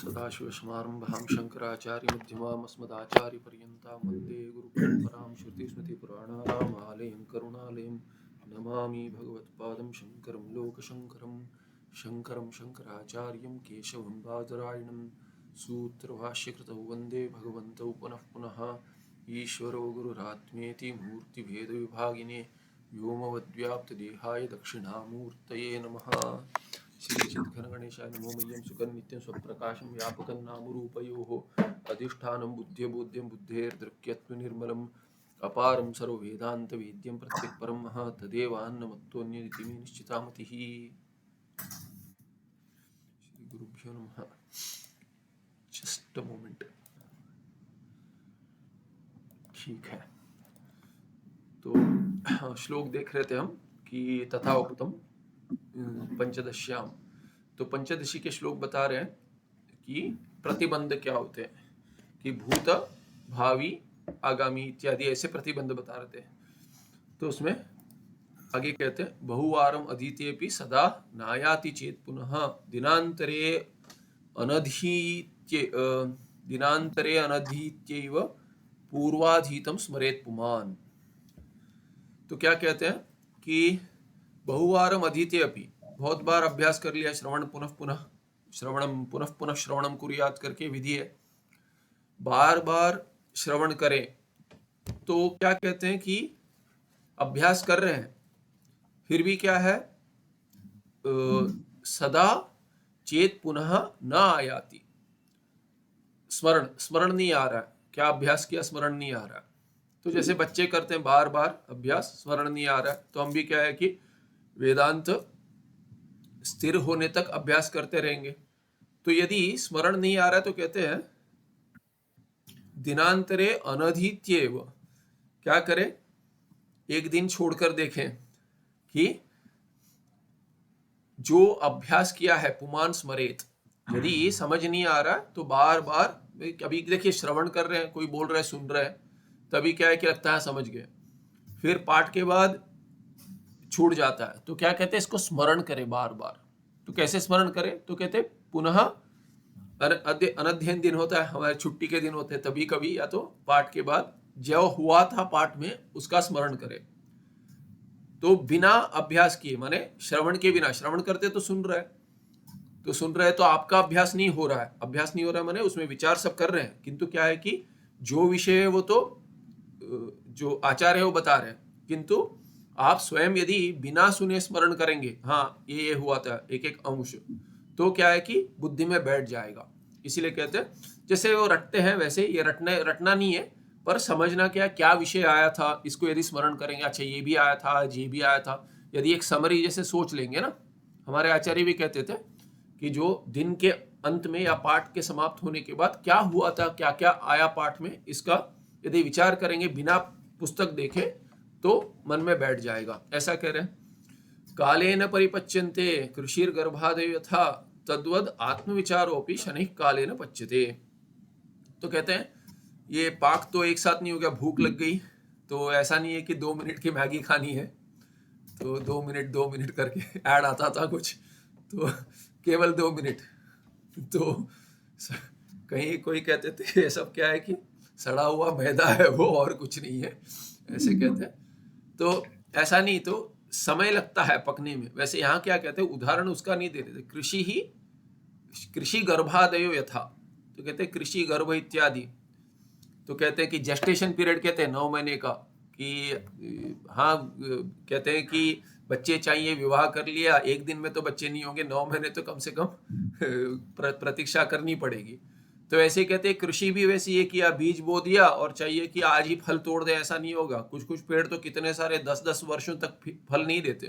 सदाशिवसमारम्भां शङ्कराचार्यमध्यमाम् अस्मदाचार्यपर्यन्तां वन्दे गुरुपरम्परां श्रुतिस्मृतिपुराणानाम् आलयं करुणालयं नमामि भगवत्पादं शङ्करं लोकशङ्करं शङ्कराचार्यं केशवं बादरायणं सूत्रभाष्यकृतौ वन्दे भगवन्तौ पुनः पुनः ईश्वरो गुरुरात्मेति मूर्तिभेदविभागिने व्योमवद्व्याप्तदेहाय दक्षिणामूर्तये नमः। श्री चिद्घनगणेशाय नमो मह्यं सुखं नित्यं स्वप्रकाशं व्यापकं नामरूपयोः अधिष्ठानं बुद्ध्यबोध्यं बुद्धेर्दृक्यत्वनिर्मलम् अपारं सर्ववेदान्तवेद्यं प्रत्यक्परं महः तदेवान्नमत्तोऽन्यदिति मे निश्चिता मतिः। श्री गुरुभ्यो नमः। Just a moment. ठीक है, तो श्लोक देख रहे थे हम कि तथा उपतम पंचदश्याम। तो पंचदशी के श्लोक बता रहे हैं कि प्रतिबंध क्या होते हैं, कि भूत भावी आगामी इत्यादि ऐसे प्रतिबंध बता रहे थे। तो उसमें आगे कहते हैं बहुवारम अधीतेपि सदा नायाति चेत पुनः दिनांतरे अनधीत्यैव पूर्वाधीतम स्मरेत पुमान। तो क्या कहते हैं कि बहुवारम अधीते अपि, बहुत बार अभ्यास कर लिया, श्रवण पुनः पुनः श्रवणम कुर्यात करके विधि है, बार बार श्रवण करें। तो क्या कहते हैं कि अभ्यास कर रहे हैं फिर भी क्या है, सदा चेत पुनः न आयाति, स्मरण नहीं आ रहा है। क्या अभ्यास किया, स्मरण नहीं आ रहा है। तो जैसे बच्चे करते हैं बार बार अभ्यास, स्मरण नहीं आ रहा है, तो हम भी क्या है कि वेदांत स्थिर होने तक अभ्यास करते रहेंगे। तो यदि स्मरण नहीं आ रहा है तो कहते हैं दिनांतरे अनधीत्येव, क्या करें, एक दिन छोड़कर देखें कि जो अभ्यास किया है पुमान स्मरेत। यदि समझ नहीं आ रहा तो बार बार, कभी देखिए श्रवण कर रहे हैं, कोई बोल रहा है, सुन रहा है, तभी क्या है कि लगता है समझ गए, फिर पाठ के बाद छूट जाता है, तो क्या कहते हैं, इसको स्मरण करें बार बार। तो कैसे स्मरण करें, तो कहते पुनः अनध्ययन दिन होता है, हमारे छुट्टी के दिन होते हैं, तभी कभी या तो पाठ के बाद जो हुआ था पाठ में उसका स्मरण करें। तो बिना अभ्यास किए, माने श्रवण के बिना, श्रवण करते तो सुन रहे तो आपका अभ्यास नहीं हो रहा है, माने उसमें विचार सब कर रहे हैं, किंतु क्या है कि जो विषय है वो तो जो आचार्य है वो बता रहे हैं, किंतु आप स्वयं यदि बिना सुने स्मरण करेंगे, हाँ ये हुआ था एक एक अंश, तो क्या है कि बुद्धि में बैठ जाएगा। इसीलिए कहते हैं जैसे वो रटते हैं वैसे ये रटना नहीं है, पर समझना क्या विषय आया था, इसको यदि स्मरण करेंगे, अच्छा ये भी आया था, ये भी आया था, यदि एक समरी जैसे सोच लेंगे ना। हमारे आचार्य भी कहते थे कि जो दिन के अंत में या पाठ के समाप्त होने के बाद क्या हुआ था, क्या क्या आया पाठ में, इसका यदि विचार करेंगे बिना पुस्तक देखे तो मन में बैठ जाएगा। ऐसा कह रहे हैं कालेन परिपच्यन्ते कृषिर गर्भादयो यथा तद्वद आत्मविचारोपि शनैः कालेन पच्यते। तो कहते हैं ये पाक तो एक साथ नहीं हो गया, भूख लग गई तो ऐसा नहीं है कि 2 मिनट की मैगी खानी है तो 2 मिनट करके ऐड आता था कुछ, तो केवल 2 मिनट। तो कहीं कोई कहते थे ये सब क्या है कि सड़ा हुआ मैदा है वो, और कुछ नहीं है, ऐसे कहते हैं। तो ऐसा नहीं, तो समय लगता है पकने में। वैसे यहाँ क्या कहते हैं, उदाहरण उसका नहीं दे रहे थे, कृषि गर्भादयो यथा, तो कहते हैं कृषि गर्भ इत्यादि। तो कहते हैं कि जेस्टेशन पीरियड कहते हैं 9 महीने का, कि हाँ कहते हैं कि बच्चे चाहिए, विवाह कर लिया, एक दिन में तो बच्चे नहीं होंगे, 9 महीने तो कम से कम प्रतीक्षा करनी पड़ेगी। तो ऐसे कहते हैं कृषि भी वैसे ये किया, बीज बो दिया और चाहिए कि आज ही फल तोड़ दे, ऐसा नहीं होगा। कुछ कुछ पेड़ तो कितने सारे 10-10 वर्षों तक फल नहीं देते।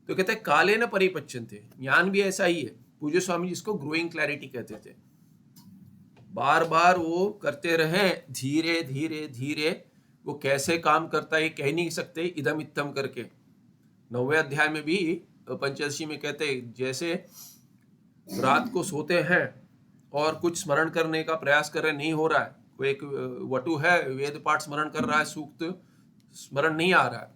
तो कहते हैं काले न परिपच्यन्ते, ज्ञान भी ऐसा ही है। पूज्य स्वामी जिसको ग्रोइंग क्लैरिटी कहते थे, बार बार वो करते रहे, धीरे धीरे धीरे। वो कैसे काम करता है कह नहीं सकते इदम इत्तम करके। 9वें अध्याय में भी पंचदशी में कहते हैं जैसे रात को सोते हैं और कुछ स्मरण करने का प्रयास कर रहे, नहीं हो रहा है, कोई एक वटु है वेद पाठ स्मरण कर रहा है, सूक्त स्मरण नहीं आ रहा है,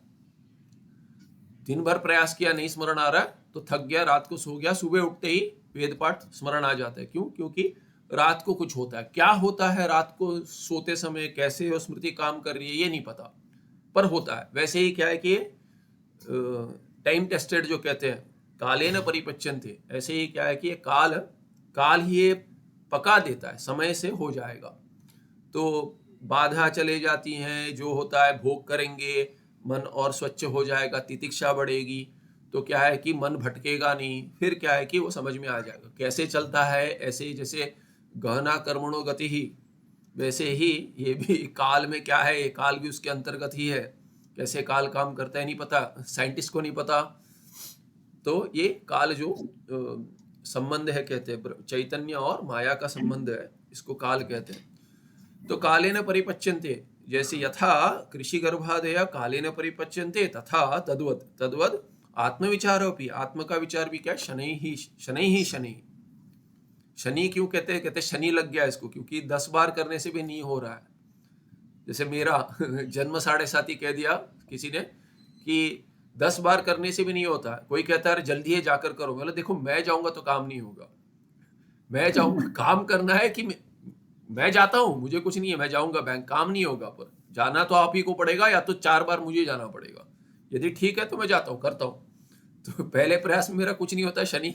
दिन भर प्रयास किया नहीं स्मरण आ रहा है, तो थक गया, रात को सो गया, सुबह उठते ही वेद पाठ स्मरण आ जाता है। क्यों? क्योंकि रात को कुछ होता है। क्या होता है रात को सोते समय, कैसे वो स्मृति काम कर रही है, ये नहीं पता, पर होता है। वैसे ही क्या है कि टाइम टेस्टेड जो कहते हैं, काले न परिपच्यन्ते, ऐसे ही क्या है कि ये काल ही ये पका देता है, समय से हो जाएगा। तो बाधा चले जाती हैं, जो होता है भोग करेंगे, मन और स्वच्छ हो जाएगा, तितिक्षा बढ़ेगी, तो क्या है कि मन भटकेगा नहीं। फिर क्या है कि वो समझ में आ जाएगा कैसे चलता है। ऐसे ही जैसे गहना कर्मणो गति ही, वैसे ही ये भी काल में क्या है, ये काल भी उसके अंतर्गत ही है। कैसे काल काम करता है नहीं पता, साइंटिस्ट को नहीं पता। तो ये काल जो संबंध है, कहते हैं चैतन्य और माया का संबंध है, इसको काल कहते हैं। तो कालेन परिपच्यन्ते, जैसे यथा कृषि गर्भादय कालेन परिपच्यन्ते, तथा तद्वद आत्मविचारोपि, आत्म का विचार भी क्या, शनि। शनि क्यों कहते हैं? कहते शनि लग गया इसको, क्योंकि 10 बार करने से भी नहीं हो रहा है। जैसे मेरा जन्म 7.5 ही कह दिया किसी ने कि 10 बार करने से भी नहीं होता। कोई कहता है जल्दी है जाकर करो, बोले देखो मैं जाऊंगा तो काम नहीं होगा। मैं जाऊंगा, काम करना है कि मैं जाता हूं, मुझे कुछ नहीं है, मैं जाऊंगा बैंक, काम नहीं होगा। पर जाना तो आप ही को पड़ेगा, या तो 4 बार मुझे जाना पड़ेगा। यदि ठीक है तो मैं जाता हूँ, करता हूँ। तो पहले प्रयास में मेरा कुछ नहीं होता। शनि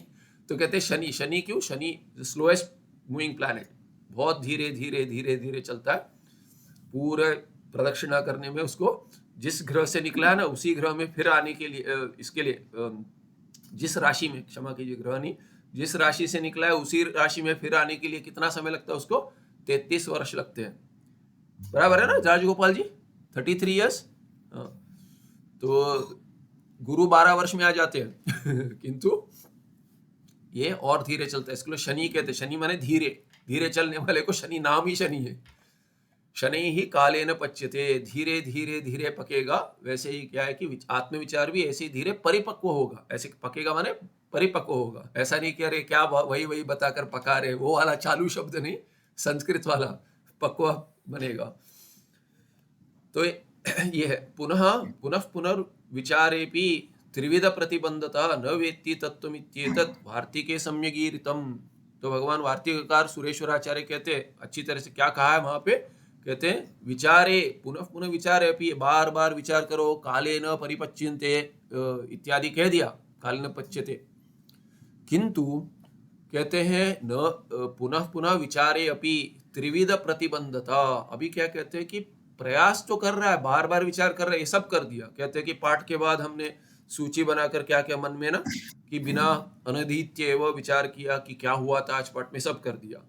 तो कहते हैं शनि क्यों? शनि स्लोएस्ट मूविंग प्लैनेट, बहुत धीरे धीरे धीरे धीरे चलता है। पूरे प्रदक्षिणा करने में उसको जिस ग्रह से निकला है ना, उसी ग्रह में फिर आने के लिए, इसके लिए जिस राशि में, क्षमा कीजिए ग्रह नहीं, जिस राशि से निकला है उसी राशि में फिर आने के लिए कितना समय लगता है उसको? 33 वर्ष लगते हैं। बराबर है ना राजगोपाल जी? 33 ईयर्स। तो गुरु 12 वर्ष में आ जाते हैं किंतु ये और धीरे चलता है, इसके लिए शनि कहते हैं। शनि माने धीरे धीरे चलने वाले को शनि, नाम ही शनि है। शनि ही कालेन पच्यते, धीरे धीरे धीरे पकेगा। वैसे ही क्या है कि आत्मविचार भी ऐसे ही धीरे परिपक्व होगा। ऐसे पकेगा माने परिपक्व होगा। ऐसा नहीं कि अरे क्या वही बताकर पका रहे, वो वाला चालू शब्द नहीं, संस्कृत वाला पक्व बनेगा। तो ये है पुनः विचारेपि त्रिविध प्रतिबंधता न वेत्ति तत्त्वमित्येतत् वार्तिके सम्यगीरितम। तो भगवान वार्तिककार सुरेश्वराचार्य कहते हैं, अच्छी तरह से क्या कहा है वहां पे, कहते हैं विचारे पुनः विचारे अपनी, बार बार विचार करो। काले न परिपच्यन्ते इत्यादि कह दिया, काले न पच्यते, किंतु कहते हैं न पुनः विचारे अपि त्रिविध प्रतिबंधता। अभी क्या कहते हैं कि प्रयास तो कर रहा है, बार बार विचार कर रहा है, ये सब कर दिया। कहते हैं कि पाठ के बाद हमने सूची बनाकर क्या क्या मन में ना, कि बिना अनधित्य एवं विचार किया कि क्या हुआ था आज पाठ में, सब कर दिया।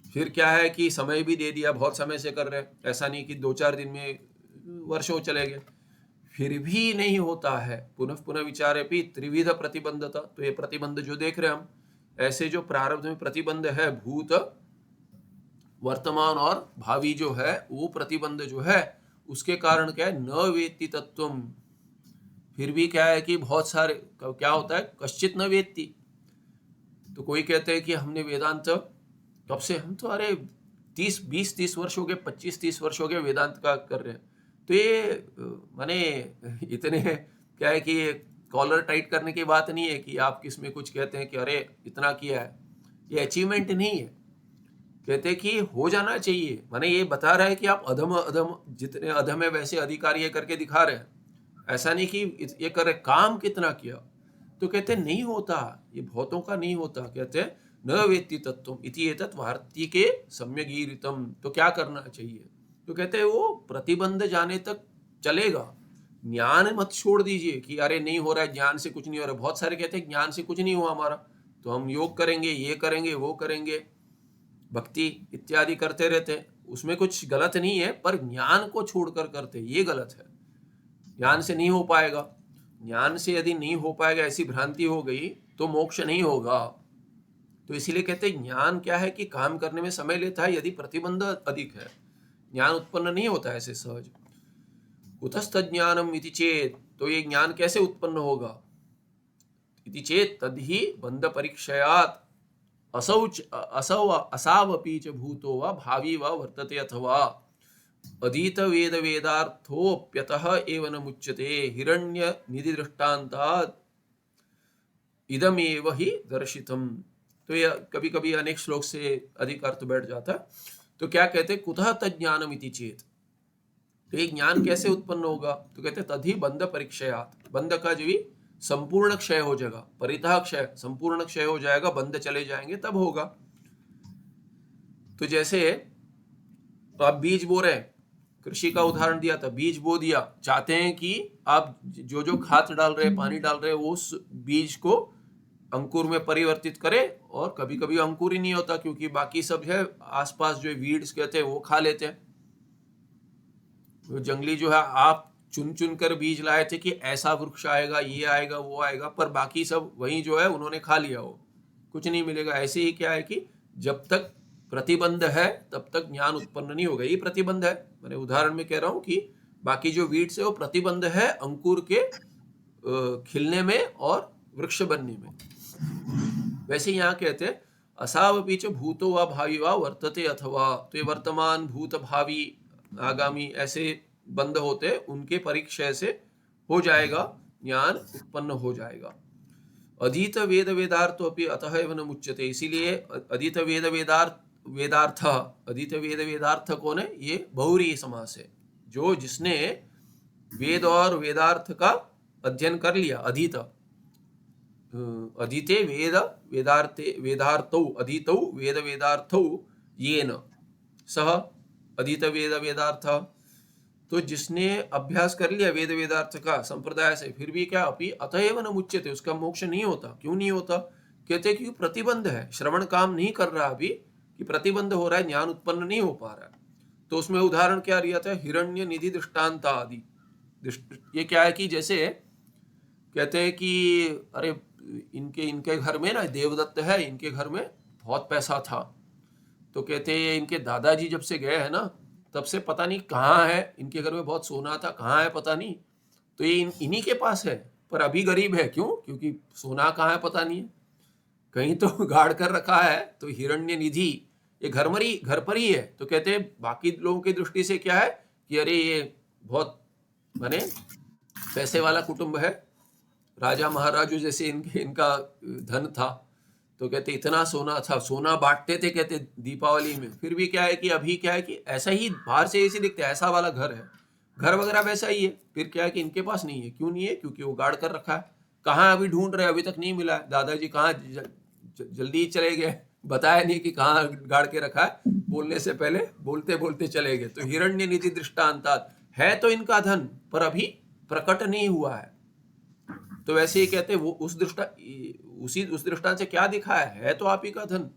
फिर क्या है कि समय भी दे दिया, बहुत समय से कर रहे हैं, ऐसा नहीं कि 2-4 दिन में, वर्षों चले गए, फिर भी नहीं होता है। पुनः विचार है त्रिविध प्रतिबंधता। तो ये प्रतिबंध जो देख रहे हैं हम, ऐसे जो प्रारब्ध में प्रतिबंध है, भूत वर्तमान और भावी जो है, वो प्रतिबंध जो है उसके कारण क्या है, न वेत्ति तत्वम। फिर भी क्या है कि बहुत सारे, क्या होता है, कश्चित न वेत्ति। तो कोई कहते हैं कि हमने वेदांत कब से, हम तो अरे 20-30 वर्ष हो गए, 25-30 वर्ष हो गए वेदांत का कर रहे हैं। तो ये माने इतने क्या है कि कॉलर टाइट करने की बात नहीं है कि आप किसमें कुछ कहते हैं कि अरे इतना किया है, ये अचीवमेंट नहीं है। कहते हैं कि हो जाना चाहिए, माने ये बता रहा है कि आप अधम जितने अधम है वैसे अधिकार ये करके दिखा रहे हैं। ऐसा नहीं कि ये कर रहे, काम कितना किया। तो कहते हैं नहीं होता, ये बहुतों का नहीं होता। कहते हैं न वेत्ति तत्वम इति एतत् वार्तिके सम्यगीरितम। तो क्या करना चाहिए? तो कहते हैं वो प्रतिबंध जाने तक चलेगा, ज्ञान मत छोड़ दीजिए कि अरे नहीं हो रहा है, ज्ञान से कुछ नहीं हो रहा है। बहुत सारे कहते हैं ज्ञान से कुछ नहीं हुआ हमारा, तो हम योग करेंगे, ये करेंगे, वो करेंगे, भक्ति इत्यादि करते रहते हैं, उसमें कुछ गलत नहीं है, पर ज्ञान को छोड़कर करते, ये गलत है। ज्ञान से नहीं हो पाएगा, ज्ञान से यदि नहीं हो पाएगा, ऐसी भ्रांति हो गई तो मोक्ष नहीं होगा। तो इसीलिए कहते हैं ज्ञान क्या है कि काम करने में समय लेता है, यदि प्रतिबंध अधिक है, ज्ञान उत्पन्न नहीं होता ऐसे सहज। कुतस्त ज्ञानम इति चेत, तो ये ज्ञान कैसे उत्पन्न होगा? इति चेत तद्धि बंध परीक्षयात असावपि च भूतो वा भावी वा वर्तते, अथवा अधीत वेद वेदार्थोप्यतः एव न मुच्यते। हिरण्य निधि दृष्टान्तात् इदमेव हि दर्शितम्। तो ये कभी कभी अनेक श्लोक से अधिक अर्थ बैठ जाता है। तो क्या कहते हैं, कुतः तज्ज्ञानम इति चेत, तो ये ज्ञान कैसे उत्पन्न होगा, तो कहते तद्धि बंध परीक्षयात, बंध का जो भी संपूर्ण क्षय हो जाएगा, परितः क्षय संपूर्ण क्षय हो जाएगा, बंध चले जाएंगे तब होगा। तो जैसे तो आप बीज बो रहे हैं, कृषि का उदाहरण दिया था, बीज बो दिया, चाहते हैं कि आप जो जो खाद डाल रहे हैं, पानी डाल रहे हैं, वो उस बीज को अंकुर में परिवर्तित करे, और कभी कभी अंकुर ही नहीं होता क्योंकि बाकी सब है आसपास जो वीड्स कहते हैं वो खा लेते हैं। तो जंगली जो है, आप चुन चुन कर बीज लाए थे कि ऐसा वृक्ष आएगा, ये आएगा, वो आएगा, पर बाकी सब वही जो है उन्होंने खा लिया, वो कुछ नहीं मिलेगा। ऐसे ही क्या है कि जब तक प्रतिबंध है तब तक ज्ञान उत्पन्न नहीं होगा। ये प्रतिबंध है, मैंने उदाहरण में कह रहा हूं कि बाकी जो वीड्स है वो प्रतिबंध है अंकुर के खिलने में और वृक्ष बनने में। वैसे यहाँ कहते हैं असावपि च भूतो वा भावी वा वर्तते अथवा, तो ये वर्तमान, भूत, भावी, आगामी ऐसे बंध होते, उनके परिक्षय से हो जाएगा, ज्ञान उत्पन्न हो जाएगा। अधीत वेद वेदार्थो अपि अतः एव न मुच्यते, इसीलिए अधीत वेद वेदार्थ, अधीत वेद वेदार्थ कौन है, ये बहुव्रीहि समास है। जो जिसने वेद और वेदार्थ का अध्ययन कर लिया, अधीत, अधीते वेद वेदार्थे वेदार्थौ, अधीतौ वेद वेदार्थौ येन सह अधीत वेद वेदार्थ, तो जिसने अभ्यास कर लिया वेद वेदार्थ का संप्रदाय से, फिर भी क्या अपि अतएव न मुच्यते, उसका मोक्ष नहीं होता। क्यों नहीं होता, कहते क्यों, प्रतिबंध है, श्रवण काम नहीं कर रहा अभी, कि प्रतिबंध हो रहा है, ज्ञान उत्पन्न नहीं हो पा रहा है। तो उसमें उदाहरण क्या दिया था, हिरण्य निधि दृष्टांत आदि। ये क्या है कि जैसे कहते हैं कि अरे इनके घर में ना देवदत्त है, इनके घर में बहुत पैसा था, तो कहते हैं इनके दादाजी जब से गए हैं ना, तब से पता नहीं कहाँ है, इनके घर में बहुत सोना था, कहाँ है पता नहीं, तो ये इन्हीं के पास है, पर अभी गरीब है। क्यों, क्योंकि सोना कहाँ है पता नहीं है, कहीं तो गाड़ कर रखा है। तो हिरण्य निधि ये घर पर ही है। तो कहते हैं बाकी लोगों की दृष्टि से क्या है कि अरे ये बहुत माने पैसे वाला कुटुंब है, राजा महाराजों जैसे इनका धन था, तो कहते इतना सोना था, सोना बांटते थे कहते दीपावली में। फिर भी क्या है कि अभी क्या है कि ऐसा ही बाहर से ऐसे दिखते, ऐसा वाला घर है, घर वगैरह वैसा ही है, फिर क्या है कि इनके पास नहीं है। क्यों नहीं है, क्योंकि वो गाड़ कर रखा है। कहाँ अभी ढूंढ रहे, अभी तक नहीं मिला। दादाजी कहाँ जल्दी ही चले गए, बताया नहीं कि कहाँ गाड़ के रखा है, बोलने से पहले बोलते बोलते चले गए। तो हिरण्य निधि दृष्टांतात है तो इनका धन, पर अभी प्रकट नहीं हुआ है। तो वैसे ही कहते वो उस दृष्टांत से क्या दिखा है तो आप ही का धन,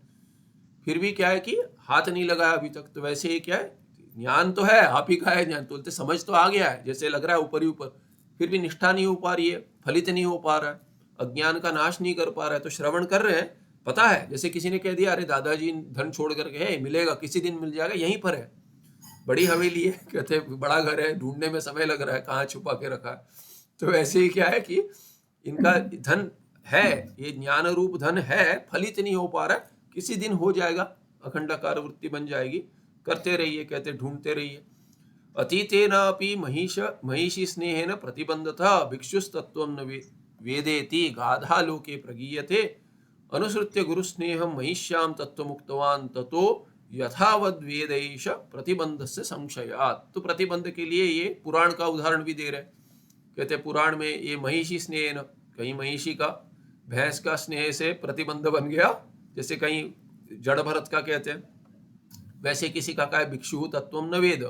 फिर भी क्या है कि हाथ नहीं लगाया अभी तक। तो वैसे ही क्या है, ज्ञान तो है, आप ही का है ज्ञान, तो समझ तो आ गया है जैसे लग रहा है ऊपर ही ऊपर, फिर भी निष्ठा नहीं हो पा रही है, फलित नहीं हो पा रहा है, अज्ञान का नाश नहीं कर पा रहा है। तो श्रवण कर रहे हैं, पता है, जैसे किसी ने कह दिया अरे दादाजी धन छोड़ कर गए, मिलेगा किसी दिन मिल जाएगा, यहीं पर है, बड़ी हवेली है, कहते बड़ा घर है, ढूंढने में समय लग रहा है कहाँ छुपा के रखा है। तो वैसे ही क्या है कि इनका धन है, ये ज्ञान रूप धन है, फलित नहीं हो पा रहा, किसी दिन हो जाएगा, अखंडाकार वृत्ति बन जाएगी। करते रहिए, कहते ढूंढते रहिए। अतीतेनापि महिषी स्नेहेन प्रतिबंधता भिक्षुस्तत्वं न वेदेति गाधा लोके प्रगीयते अनुसृत्य गुरुस्नेहं महिष्यां तत्त्वमुक्तवान् ततो यथावद वेदैश प्रतिबंधस्य संशयात्। तो प्रतिबंध के लिए ये पुराण का उदाहरण भी दे रहे, कहते पुराण में ये महिषी स्नेह, कहीं महिषी का, भैंस का स्नेह से प्रतिबंध बन गया, जैसे कहीं जड़ भरत का कहते हैं, वैसे किसी का है भिक्षु तत्वम न वेद।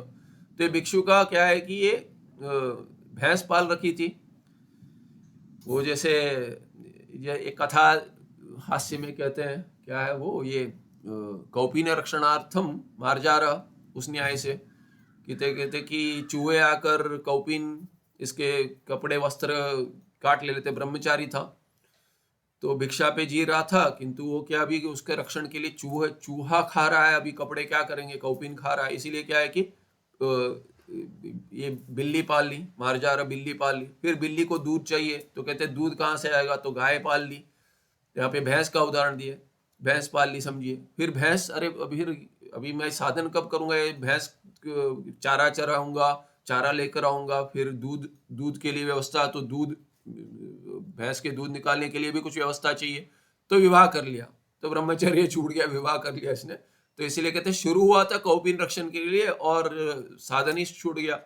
तो भिक्षु का क्या है कि ये भैंस पाल रखी थी, वो जैसे ये एक कथा हास्य में कहते हैं, क्या है वो, ये कौपीन रक्षणार्थम मार्जार, उस न्याय से कहते कि चूहे आकर कौपीन इसके कपड़े वस्त्र काट ले लेते, ब्रह्मचारी था, तो भिक्षा पे जी रहा था, किंतु वो क्या अभी उसके रक्षण के लिए चूहा खा रहा है, अभी कपड़े क्या करेंगे, कौपीन खा रहा है, इसीलिए क्या है कि ये बिल्ली पाल ली, मार्जारा बिल्ली पाल ली। फिर बिल्ली को दूध चाहिए, तो कहते दूध कहाँ से आएगा, तो गाय पाल ली। यहाँ पे भैंस का उदाहरण दिए, भैंस पाल ली समझिए। फिर भैंस, अरे अभी मैं साधन कब करूँगा, ये भैंस चारा चराऊंगा, चारा लेकर आऊँगा, फिर दूध के लिए व्यवस्था, तो भैंस के दूध निकालने के लिए भी कुछ व्यवस्था चाहिए, तो विवाह कर लिया। तो ब्रह्मचर्य छूट गया, विवाह कर लिया इसने। तो इसीलिए कहते हैं शुरू हुआ था कौपीन रक्षण के लिए और साधन ही छूट गया।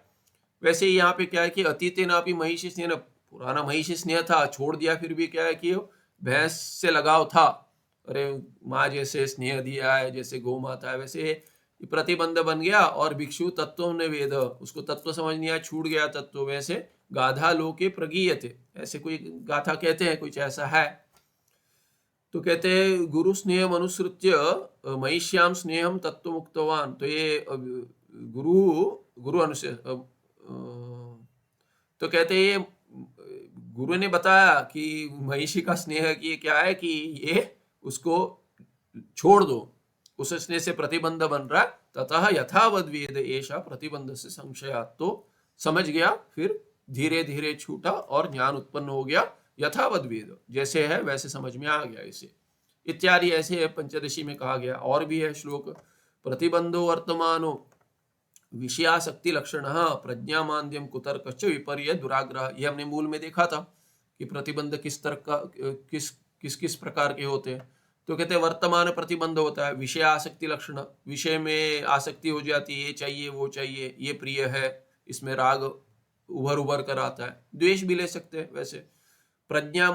वैसे ही यहाँ पे क्या है कि अतीते ना भी महिषी स्नेह, पुराना महिषी स्नेह था, छोड़ दिया, फिर भी क्या है कि भैंस से लगाव था, अरे माँ जैसे स्नेह दिया है, जैसे गौ माता है, वैसे प्रतिबंध बन गया। और भिक्षु तत्व ने वेद, उसको तत्व समझ नहीं आया, छूट गया तत्व। वैसे गाधा लोके प्रगीयते, ऐसे कोई गाथा कहते हैं, कुछ ऐसा है। तो कहते हैं गुरु स्नेह अनुसृत्य महिष्याम स्नेहम तत्व मुक्तवान। तो ये गुरु गुरु अनुसार तो कहते हैं ये गुरु ने बताया कि महिषी का स्नेह की क्या है कि ये उसको छोड़ दो, उस स्नेह से प्रतिबंध बन रहा है। ततः यथावद वेद ऐसा प्रतिबंध से संशयात, तो समझ गया, फिर धीरे धीरे छूटा और ज्ञान उत्पन्न हो गया। यथावद वेद, जैसे है वैसे समझ में आ गया इसे, इत्यादि ऐसे है पंचदशी में कहा गया। और भी है श्लोक, प्रतिबंधो वर्तमानो विषयाशक्ति लक्षण प्रज्ञा मान्द्यम कुतर्कश्च विपर्य दुराग्रह। ये हमने मूल में देखा था कि प्रतिबंध किस तरह का किस किस प्रकार के होते हैं। तो कहते हैं वर्तमान प्रतिबंध होता है विषय आसक्ति लक्षण, विषय में आसक्ति हो जाती है, ये चाहिए वो चाहिए, ये प्रिय है, इसमें राग उभर उभर कर आता है। द्वेष भी ले सकते हैं वैसे। प्रज्ञा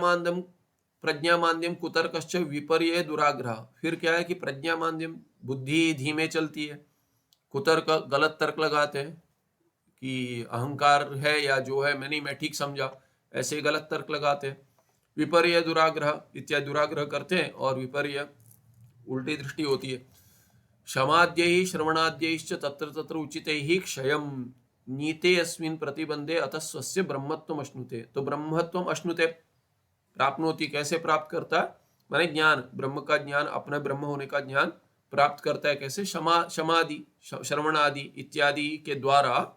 मान्द्यम कुतर्कश्च विपर्य दुराग्रह, फिर क्या है कि प्रज्ञा मान्द्यम बुद्धि धीमे चलती है, कुतर्क गलत तर्क लगाते हैं कि अहंकार है या जो है मैं ठीक समझा, ऐसे गलत तर्क लगाते हैं। विपर्य दुराग्रह इत्यादि दुराग्रह करते हैं और विपर्य उल्टी दृष्टि होती है। क्षमाद्यै श्रवणाद्यैश्च तत्र तत्र उचितैः क्षयम् नीते अस्मिन् प्रतिबंधे अतः स्वस्य ब्रह्मत्वम् अश्नुते। तो ब्रह्मत्वम् अश्नुते प्राप्नोति, कैसे प्राप्त करता है, माने ज्ञान, ब्रह्म का ज्ञान, अपने ब्रह्म होने का ज्ञान प्राप्त करता है। कैसे, क्षमादि श्रवणादि इत्यादि के द्वारा।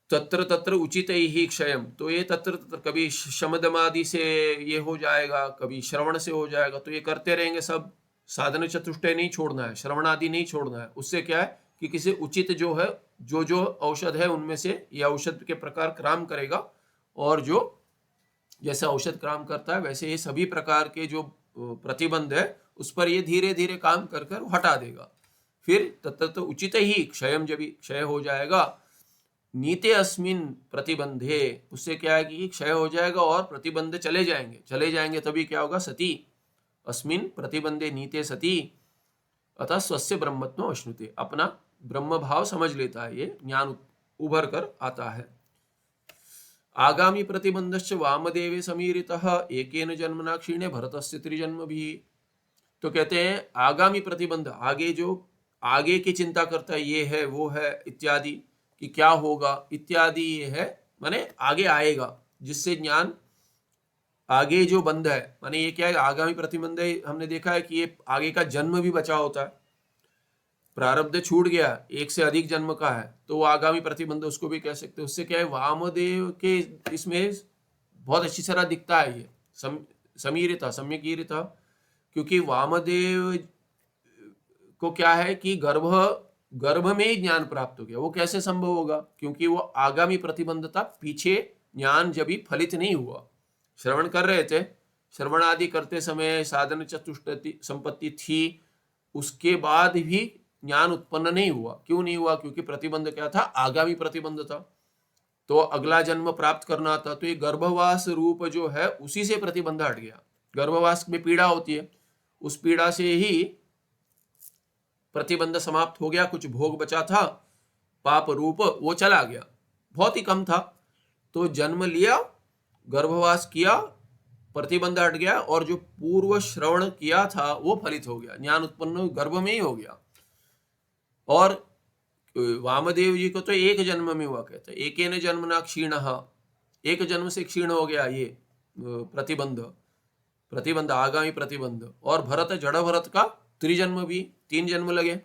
तत्र तत्र उचित ही क्षयम, तो ये तत्र तत्र कभी शमदमादि से ये हो जाएगा, कभी श्रवण से हो जाएगा, तो ये करते रहेंगे सब। साधन चतुष्टय नहीं छोड़ना है, श्रवण आदि नहीं छोड़ना है। उससे क्या है कि किसी उचित जो है, जो जो औषध है उनमें से ये औषध के प्रकार काम करेगा, और जो जैसे औषध काम करता है वैसे ये सभी प्रकार के जो प्रतिबंध है उस पर ये धीरे धीरे काम कर कर हटा देगा। फिर तत्र तो उचित ही क्षयम, जब क्षय हो जाएगा, नीते अस्मिन प्रतिबंधे, उससे क्या है कि क्षय हो जाएगा और प्रतिबंध चले जाएंगे। तभी क्या होगा, सती अस्मिन प्रतिबंधे नीते सती अतः स्वस्य ब्रह्मत्व अश्नुते, अपना ब्रह्म भाव समझ लेता है, ये ज्ञान उभर कर आता है। आगामी प्रतिबंधश्च वामदेवे समीरितः एकेन जन्मना क्षीणे भरतस्य त्रिजन्म भी। तो कहते हैं आगामी प्रतिबंध, आगे जो आगे की चिंता करता है, ये है वो है इत्यादि, कि क्या होगा इत्यादि, ये है माने आगे आएगा, जिससे ज्ञान आगे जो बंध है, माने ये क्या है, आगामी प्रतिबंध है। हमने देखा है कि ये आगे का जन्म भी बचा होता है, प्रारब्ध छूट गया, एक से अधिक जन्म का है, तो वो आगामी प्रतिबंध उसको भी कह सकते हैं। उससे क्या है, वामदेव के इसमें बहुत अच्छी तरह दिखता है ये समीरिता सम्यकीरिता, क्योंकि वामदेव को क्या है कि गर्भ में ही ज्ञान प्राप्त हो गया। वो कैसे संभव होगा, क्योंकि वो आगामी प्रतिबंध था, पीछे ज्ञान जब भी फलित नहीं हुआ। श्रवण कर रहे थे, श्रवण आदि करते समय साधन चतुष्टय संपत्ति थी, उसके बाद भी ज्ञान उत्पन्न नहीं हुआ। क्यों नहीं हुआ, क्योंकि प्रतिबंध क्या था, आगामी प्रतिबंध था, तो अगला जन्म प्राप्त करना था। तो ये गर्भवास रूप जो है उसी से प्रतिबंध हट गया। गर्भवास में पीड़ा होती है, उस पीड़ा से ही प्रतिबंध समाप्त हो गया। कुछ भोग बचा था पाप रूप, वो चला गया, बहुत ही कम था, तो जन्म लिया, गर्भवास किया, प्रतिबंध हट गया, और जो पूर्व श्रवण किया था वो फलित हो गया, ज्ञान उत्पन्न गर्भ में ही हो गया। और वामदेव जी को तो एक जन्म में हुआ, कहते हैं एकेन जन्मना क्षीण, एक जन्म से क्षीण हो गया ये प्रतिबंध आगामी प्रतिबंध। और भरत, जड़ भरत का त्रिजन्म भी, 3 जन्म लगे,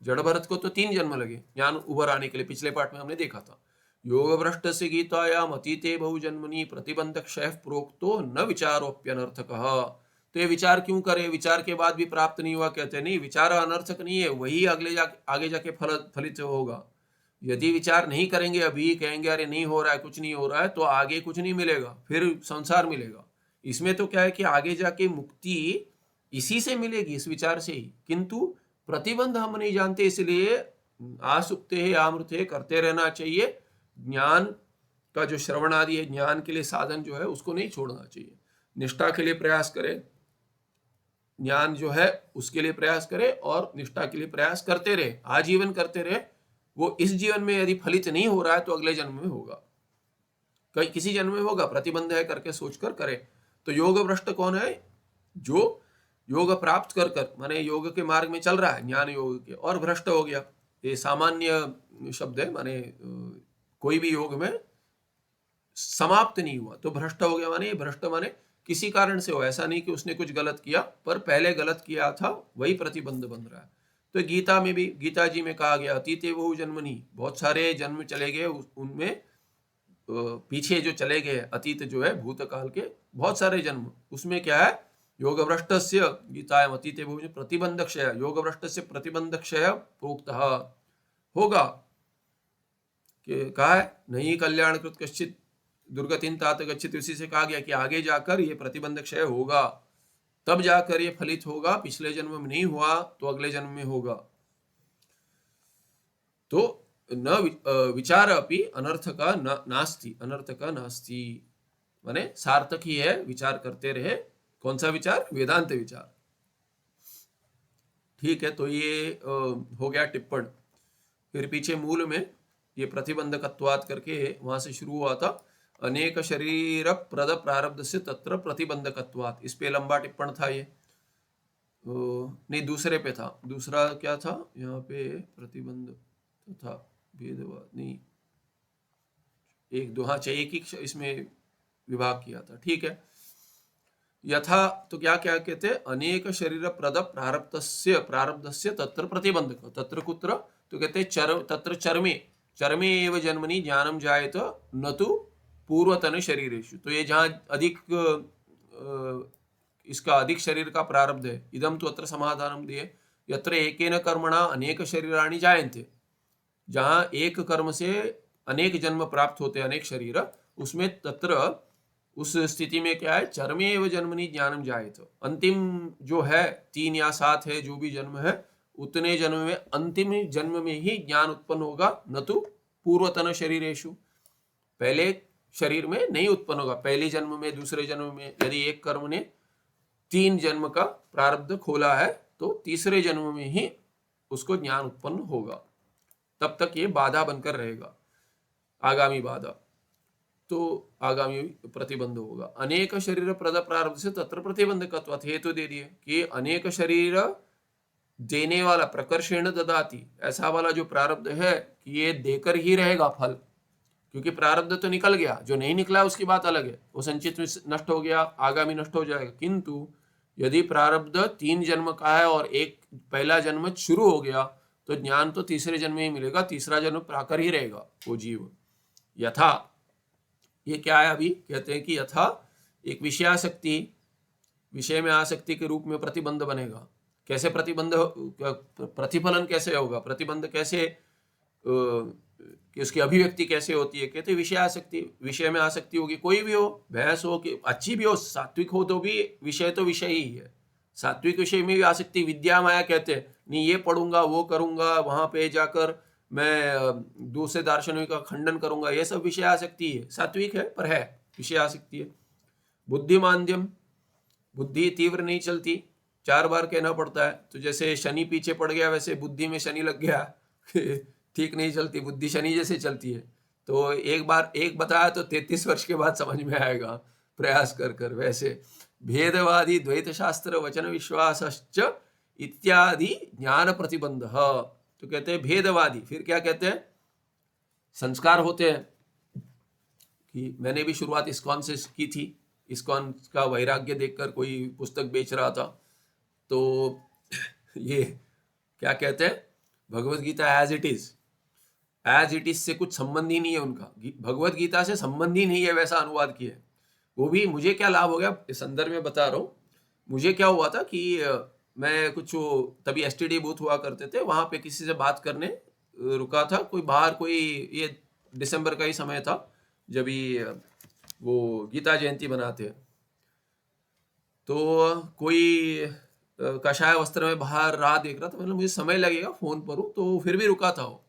जड़ भरत को तो 3 जन्म लगे ज्ञान उभर आने के लिए। पिछले पाठ में हमने देखा था, योग भ्रष्ट से गीतायाम अतीते बहुजन्मनि प्रतिबंध क्षय प्रोक्तो न विचारोप्यनर्थकः। तो ये विचार क्यों करे, विचार के बाद भी प्राप्त नहीं हुआ, कहते नहीं, विचार अनर्थक नहीं है, वही आगे जाके फलित होगा। यदि विचार नहीं करेंगे, अभी कहेंगे अरे नहीं हो रहा है, कुछ नहीं हो रहा है, तो आगे कुछ नहीं मिलेगा, फिर संसार मिलेगा। इसमें तो क्या है कि आगे जाके मुक्ति इसी से मिलेगी, इस विचार से ही, किंतु प्रतिबंध हम नहीं जानते, इसलिए आसुप्ते है आमृते करते रहना चाहिए। ज्ञान का जो श्रवण आदि है, ज्ञान के लिए साधन जो है, उसको नहीं छोड़ना चाहिए। निष्ठा के लिए प्रयास करें, ज्ञान जो है उसके लिए प्रयास करे और निष्ठा के लिए प्रयास करते रहे, आजीवन करते रहे। वो इस जीवन में यदि फलित नहीं हो रहा है तो अगले जन्म में होगा, कहीं किसी जन्म में होगा। प्रतिबंध है करके सोचकर करे। तो योग भ्रष्ट कौन है? जो योग प्राप्त कर कर, माने योग के मार्ग में चल रहा है, ज्ञान योग के, और भ्रष्ट हो गया। ये सामान्य शब्द है, माने कोई भी योग में समाप्त नहीं हुआ तो भ्रष्ट हो गया। माने भ्रष्ट माने किसी कारण से हो, ऐसा नहीं कि उसने कुछ गलत किया, पर पहले गलत किया था वही प्रतिबंध बन रहा है। तो गीता में भी, गीता जी में कहा गया अतीते बहु जन्मनि, बहुत सारे जन्म चले गए, उनमें पीछे जो चले गए अतीत जो है भूतकाल के बहुत सारे जन्म, उसमें क्या है? योग भ्रष्टस्य गीतायाम अतीते बहु प्रतिबंधक्षय, योग भ्रष्टस्य प्रतिबंधक्षय प्रोक्तः होगा। कहा है नहीं कल्याण कृत कश्चित दुर्गतिन तात गच्छति, उसी से कहा गया कि आगे जाकर ये प्रतिबंध क्षय होगा, तब जाकर ये फलित होगा। पिछले जन्म में नहीं हुआ तो अगले जन्म में होगा। तो न विचार अपि अनर्थ का नास्ति, अनर्थ का नास्ति, माने सार्थक ही है, विचार करते रहे। कौन सा विचार? वेदांत विचार। ठीक है, तो ये हो गया टिप्पण। फिर पीछे मूल में ये प्रतिबंधकत्वात् करके वहां से शुरू हुआ था, अनेक शरीर प्रद प्रारब्ध से तत्र प्रतिबंधकत्वात्। इस पे लंबा टिप्पण था ये, नहीं दूसरे पे था। दूसरा क्या था यहाँ पे? प्रतिबंध था, भेदवाद नहीं, एक दो, हाँ चाहिए कि इसमें विभाग किया था। ठीक है, यथा तो क्या क्या कहते हैं? अनेक शरीर प्रद प्रारब्धस्य तत्र प्रतिबंधक, तत्र कुत्र तो कहते हैं तत्र चर्मे, चर्मे एव जन्मनि ज्ञानम जायत न तो पूर्वतन शरीरेषु। तो ये जहाँ अधिक इसका अधिक शरीर का प्रारब्ध है, इदम तो अत्र समाधानम दिए, यत्र एकेन कर्मणा अनेक शरीराणि जायन्ते, जहाँ एक कर्म से अनेक जन्म प्राप्त होते हैं, अनेक शरीर, उसमें तत्र उस स्थिति में क्या है? चर्मे एव जन्मनि ज्ञानम जायत। अंतिम जो है 3 या 7 है, जो भी जन्म है, उतने जन्म में, अंतिम जन्म में ही ज्ञान उत्पन्न होगा, न तो पूर्वतन शरीरेषु, पहले शरीर में नहीं उत्पन्न होगा। पहले जन्म में, दूसरे जन्म में यदि एक कर्म ने 3 जन्म का प्रारब्ध खोला है तो तीसरे जन्म में ही उसको ज्ञान उत्पन्न होगा, तब तक ये बाधा बनकर रहेगा, आगामी बाधा। तो आगामी प्रतिबंध होगा। अनेक शरीर प्रद प्रारब्ध से तत्र प्रतिबंधकत्वात्, हेतु दे दिए कि अनेक शरीर देने वाला, प्रकर्षेण ददाति, ऐसा वाला जो प्रारब्ध है कि ये देकर ही रहेगा फल, क्योंकि प्रारब्ध तो निकल गया, जो नहीं निकला उसकी बात अलग है, वो संचित में नष्ट हो गया, आगामी नष्ट हो जाएगा। किंतु यदि प्रारब्ध 3 जन्म का है और एक पहला जन्म शुरू हो गया तो ज्ञान तो तीसरे जन्म में ही मिलेगा, तीसरा जन्म प्राकर ही रहेगा वो जीव। यथा, ये क्या है अभी? कहते हैं कि यथा एक विषयासक्ति, विषय में आसक्ति के रूप में प्रतिबंध बनेगा। कैसे प्रतिबंध? प्रतिफलन कैसे होगा? प्रतिबंध कैसे, कि उसकी अभिव्यक्ति कैसे होती है? कहते विषय आसक्ति, विषय में आसक्ति होगी, कोई भी हो, भैंस हो कि अच्छी भी हो, सात्विक हो तो भी विषय तो विषय ही है। सात्विक विषय में भी आसक्ति, विद्या माया कहते हैं, नहीं ये पढ़ूंगा, वो करूंगा, वहां पे जाकर मैं दूसरे दार्शनिक का खंडन करूंगा, ये सब विषय आसक्ति है, सात्विक है पर है विषय आसक्ति है। बुद्धिमांद्यम, बुद्धि तीव्र नहीं चलती, 4 बार कहना पड़ता है। तो जैसे शनि पीछे पड़ गया, वैसे बुद्धि में शनि लग गया ठीक नहीं चलती बुद्धि, शनि जैसे चलती है। तो एक बार एक बताया तो 33 वर्ष के बाद समझ में आएगा, प्रयास कर कर। वैसे भेदवादी द्वैत शास्त्र वचन विश्वासश्च इत्यादि ज्ञान प्रतिबंध, तो कहते हैं भेदवादी। फिर क्या कहते हैं? संस्कार होते हैं, कि मैंने भी शुरुआत इस्कॉन से की थी। इस्कॉन का वैराग्य देखकर कोई पुस्तक बेच रहा था, तो ये क्या कहते हैं? Bhagavad Gita as it is से कुछ संबंध ही नहीं है उनका, भगवत गीता से संबंध ही नहीं है, वैसा अनुवाद किया है। वो भी मुझे क्या लाभ हो गया इस संदर्भ में बता रहा हूँ। मुझे क्या हुआ था कि मैं कुछ, तभी एसटीडी बूथ हुआ करते थे, वहां पे किसी से बात करने रुका था, कोई बाहर, कोई, ये दिसंबर का ही समय था जब वो गीता जयंती मनाते हैं। तो कोई कषाय वस्त्र में बाहर राह देख रहा था, मतलब मुझे समय लगेगा, फोन पर हूँ, तो फिर भी रुका था वो।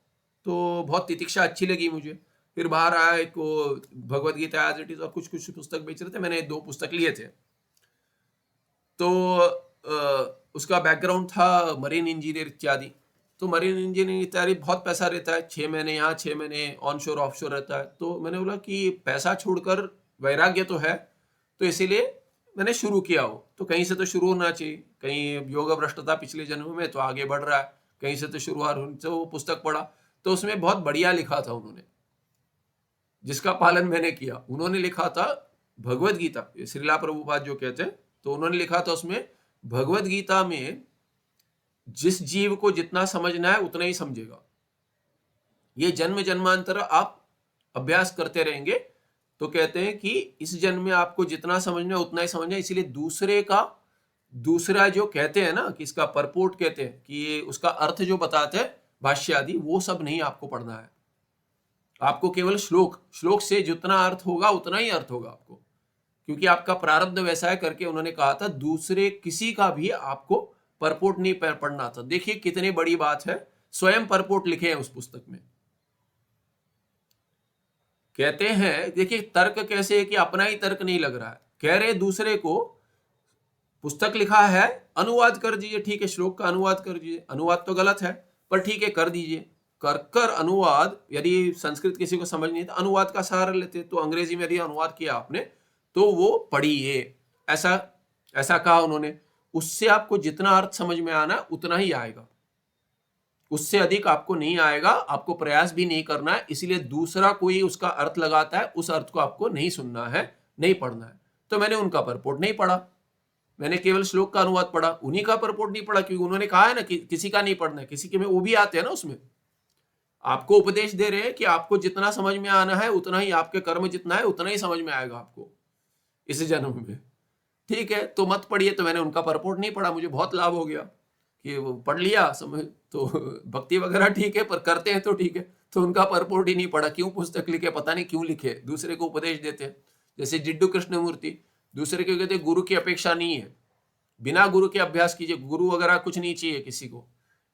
तो बहुत तितिक्षा अच्छी लगी मुझे। फिर बाहर आया, एक वो Bhagavad Gita as it is और कुछ कुछ पुस्तक बेच रहे थे, मैंने 2 पुस्तक लिए थे। तो उसका बैकग्राउंड था मरीन इंजीनियर इत्यादि। तो मरीन इंजीनियरिंग इत्यादि बहुत पैसा रहता है, 6 महीने यहाँ 6 महीने ऑन शोर ऑफ शोर रहता है। तो मैंने बोला कि पैसा छोड़कर वैराग्य तो है, तो इसीलिए मैंने शुरू किया हो। तो कहीं से तो शुरू होना चाहिए, कहीं योग भ्रष्टता पिछले जन्म में तो आगे बढ़ रहा है, कहीं से तो शुरुआत होनी। तो वो पुस्तक पढ़ा, तो उसमें बहुत बढ़िया लिखा था उन्होंने, जिसका पालन मैंने किया। उन्होंने लिखा था भगवत गीता, श्रीला प्रभुपाद जो कहते हैं, तो उन्होंने लिखा था उसमें, भगवत गीता में जिस जीव को जितना समझना है उतना ही समझेगा। ये जन्म जन्मांतर आप अभ्यास करते रहेंगे तो कहते हैं कि इस जन्म में आपको जितना समझना है उतना ही समझना है। इसीलिए दूसरे का, दूसरा जो कहते हैं ना कि इसका परपोर्ट कहते हैं कि उसका अर्थ जो बताते हैं भाष्य आदि, वो सब नहीं आपको पढ़ना है। आपको केवल श्लोक, श्लोक से जितना अर्थ होगा उतना ही अर्थ होगा आपको, क्योंकि आपका प्रारब्ध वैसा है करके उन्होंने कहा था। दूसरे किसी का भी आपको परपोर्ट नहीं पढ़ना था। देखिए कितनी बड़ी बात है, स्वयं परपोर्ट लिखे हैं उस पुस्तक में। कहते हैं, देखिए तर्क कैसे है कि अपना ही तर्क नहीं लग रहा है, कह रहे दूसरे को, पुस्तक लिखा है अनुवाद कर दीजिए, ठीक है, श्लोक का अनुवाद कर दीजिए, अनुवाद तो गलत है पर ठीक है कर दीजिए। कर अनुवाद, यदि संस्कृत किसी को समझ नहीं तो अनुवाद का सहारा लेते, तो अंग्रेजी में यदि अनुवाद किया आपने तो वो पढ़िए, ऐसा ऐसा कहा उन्होंने। उससे आपको जितना अर्थ समझ में आना उतना ही आएगा, उससे अधिक आपको नहीं आएगा, आपको प्रयास भी नहीं करना है। इसलिए दूसरा कोई उसका अर्थ लगाता है, उस अर्थ को आपको नहीं सुनना है, नहीं पढ़ना है। तो मैंने उनका परपोर्ट नहीं पढ़ा, मैंने केवल श्लोक का अनुवाद पढ़ा, उन्हीं का परपोर्ट नहीं पढ़ा, क्योंकि उन्होंने कहा है ना कि किसी का नहीं पढ़ना है, किसी के में वो भी आते हैं ना, उसमें आपको उपदेश दे रहे हैं कि आपको जितना समझ में आना है उतना ही, आपके कर्म जितना है उतना ही समझ में आएगा आपको इस जन्म में। ठीक है, तो मत पढ़िए। तो मैंने उनका परपोर्ट नहीं पढ़ा, मुझे बहुत लाभ हो गया कि वो पढ़ लिया समझ। तो भक्ति वगैरह ठीक है, पर करते हैं तो ठीक है। तो उनका परपोर्ट ही नहीं पढ़ा, क्यों पुस्तक लिखे, पता नहीं क्यों लिखे, दूसरे को उपदेश देते हैं। जैसे जिड्डू कृष्णमूर्ति, दूसरे को कहते गुरु की अपेक्षा नहीं है, बिना गुरु के अभ्यास कीजिए, गुरु वगैरह कुछ नहीं चाहिए किसी को।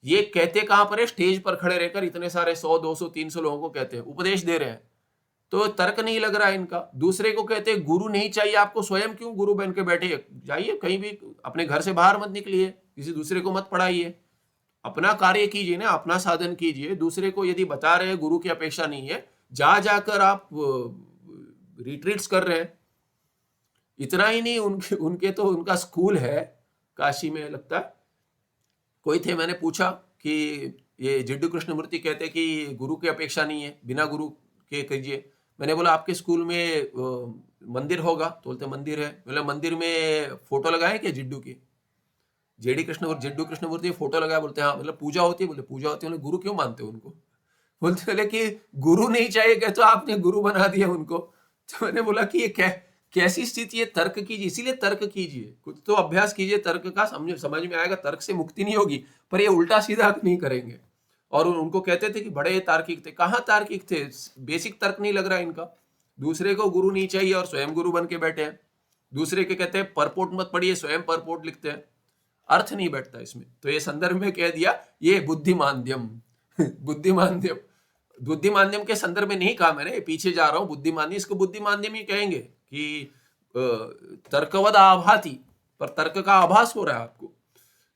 ये कहते कहां पर है, स्टेज पर खड़े रहकर इतने सारे 100 200 300 लोगों को कहते हैं, उपदेश दे रहे हैं। तो तर्क नहीं लग रहा है इनका। दूसरे को कहते हैं गुरु नहीं चाहिए आपको, स्वयं क्यों गुरु बन के बैठे जाइए, कहीं भी अपने घर से बाहर मत निकलिए, किसी दूसरे को मत पढ़ाइए, अपना कार्य कीजिए ना, अपना साधन कीजिए। दूसरे को यदि बता रहे हैं गुरु की अपेक्षा नहीं है, जा जाकर आप रिट्रीट्स कर रहे हैं। इतना ही नहीं, उनके तो उनका स्कूल है काशी में, लगता है कोई थे, मैंने पूछा कि ये जिड्डू कृष्णमूर्ति कहते कि गुरु की अपेक्षा नहीं है, बिना गुरु के कीजिए। मैंने बोला आपके स्कूल में मंदिर होगा? तो बोलते मंदिर है। बोले मंदिर में फोटो लगाए क्या जिड्डू की? जेडी कृष्णमूर्ति, जिड्डू कृष्णमूर्ति फोटो लगाया? बोलते हाँ। मतलब पूजा होती है? बोले पूजा होती है। बोले गुरु क्यों मानते हो उनको? बोलते बोले कि गुरु नहीं चाहिए क्या, तो आपने गुरु बना दिया उनको। तो मैंने बोला कि ये कैसी स्थिति है, तर्क कीजिए, इसीलिए तर्क कीजिए, कुछ तो अभ्यास कीजिए तर्क का, समझ में आएगा। तर्क से मुक्ति नहीं होगी, पर ये उल्टा सीधा नहीं करेंगे। और उनको कहते थे कि बड़े तार्किक थे, कहाँ तार्किक थे, बेसिक तर्क नहीं लग रहा है इनका। दूसरे को गुरु नहीं चाहिए और स्वयं गुरु बन के बैठे हैं। दूसरे के कहते हैं परपोर्ट मत पढ़िए, स्वयं परपोर्ट लिखते हैं, अर्थ नहीं बैठता इसमें। तो ये संदर्भ में कह दिया ये बुद्धिमांद्यम। बुद्धिमांद्यम, बुद्धिमांद्यम के संदर्भ में नहीं कहा मैंने, पीछे जा रहा हूं। बुद्धिमांद्यम, इसको बुद्धिमांद्यम ही कहेंगे कि तर्कवद आभाति, पर तर्क का आभास हो रहा है आपको,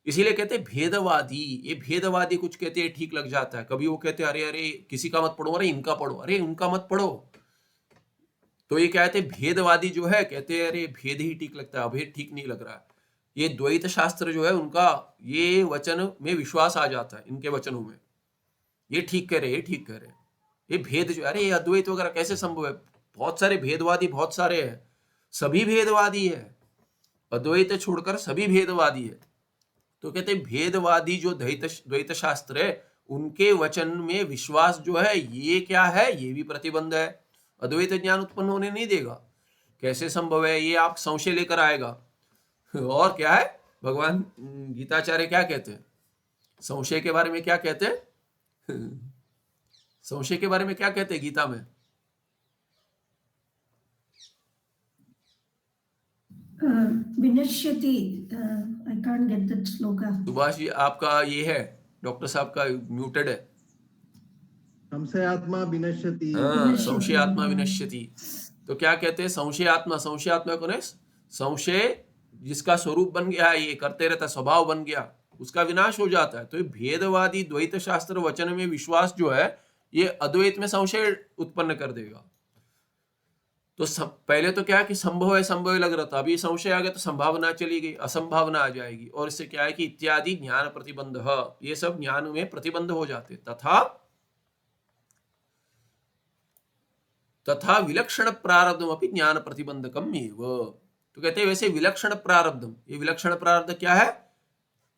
इसीलिए कहते हैं भेदवादी। ये भेदवादी कुछ कहते हैं ठीक लग जाता है, कभी वो कहते हैं अरे अरे किसी का मत पढ़ो, अरे इनका पढ़ो, अरे उनका मत पढ़ो। तो ये कहते हैं भेदवादी जो है, कहते हैं अरे भेद ही ठीक लगता है, अभेद ठीक नहीं लग रहा है। ये द्वैत शास्त्र जो है उनका, ये वचन में विश्वास आ जाता है इनके वचनों में, ये ठीक कह रहे, ये ठीक कह रहे। ये भेद जो, अरे ये अद्वैत वगैरह कैसे संभव है, बहुत सारे भेदवादी बहुत सारे हैं, सभी भेदवादी है, अद्वैत छोड़कर सभी भेदवादी है। तो कहते हैं भेदवादी जो द्वैत शास्त्र है उनके वचन में विश्वास जो है, ये क्या है, ये भी प्रतिबंध है, अद्वैत ज्ञान उत्पन्न होने नहीं देगा। कैसे संभव है, ये आप संशय लेकर आएगा। और क्या है, भगवान गीताचार्य क्या कहते हैं संशय के बारे में, क्या कहते हैं संशय के बारे में क्या कहते हैं गीता में? विनश्यति, I can't get that sloka. Subhash ji आपका ये है, डॉक्टर साहब का म्यूटेड है। संशयात्मा विनश्यति। हाँ, विनश्यति। संशयात्मा विनश्यति। तो क्या कहते हैं संशयात्मा? संशयात्मा कौन है? संशय जिसका स्वरूप बन गया है, ये करते रहता, स्वभाव बन गया, उसका विनाश हो जाता है। तो ये भेदवादी द्वैत शास्त्र वचन में विश्वास जो है, ये अद्वैत में संशय उत्पन्न कर देगा। तो पहले तो क्या है कि संभव है संभव है लग रहा था, अभी संशय आ गया तो संभावना चली गई, असंभावना आ जाएगी, और इससे क्या है कि इत्यादि ज्ञान प्रतिबंध, ये सब ज्ञान में प्रतिबंध हो जाते। तथा विलक्षण प्रारब्धम अपनी ज्ञान प्रतिबंधकम एव। तो कहते हैं वैसे विलक्षण प्रारब्धम, ये विलक्षण प्रारब्ध क्या है,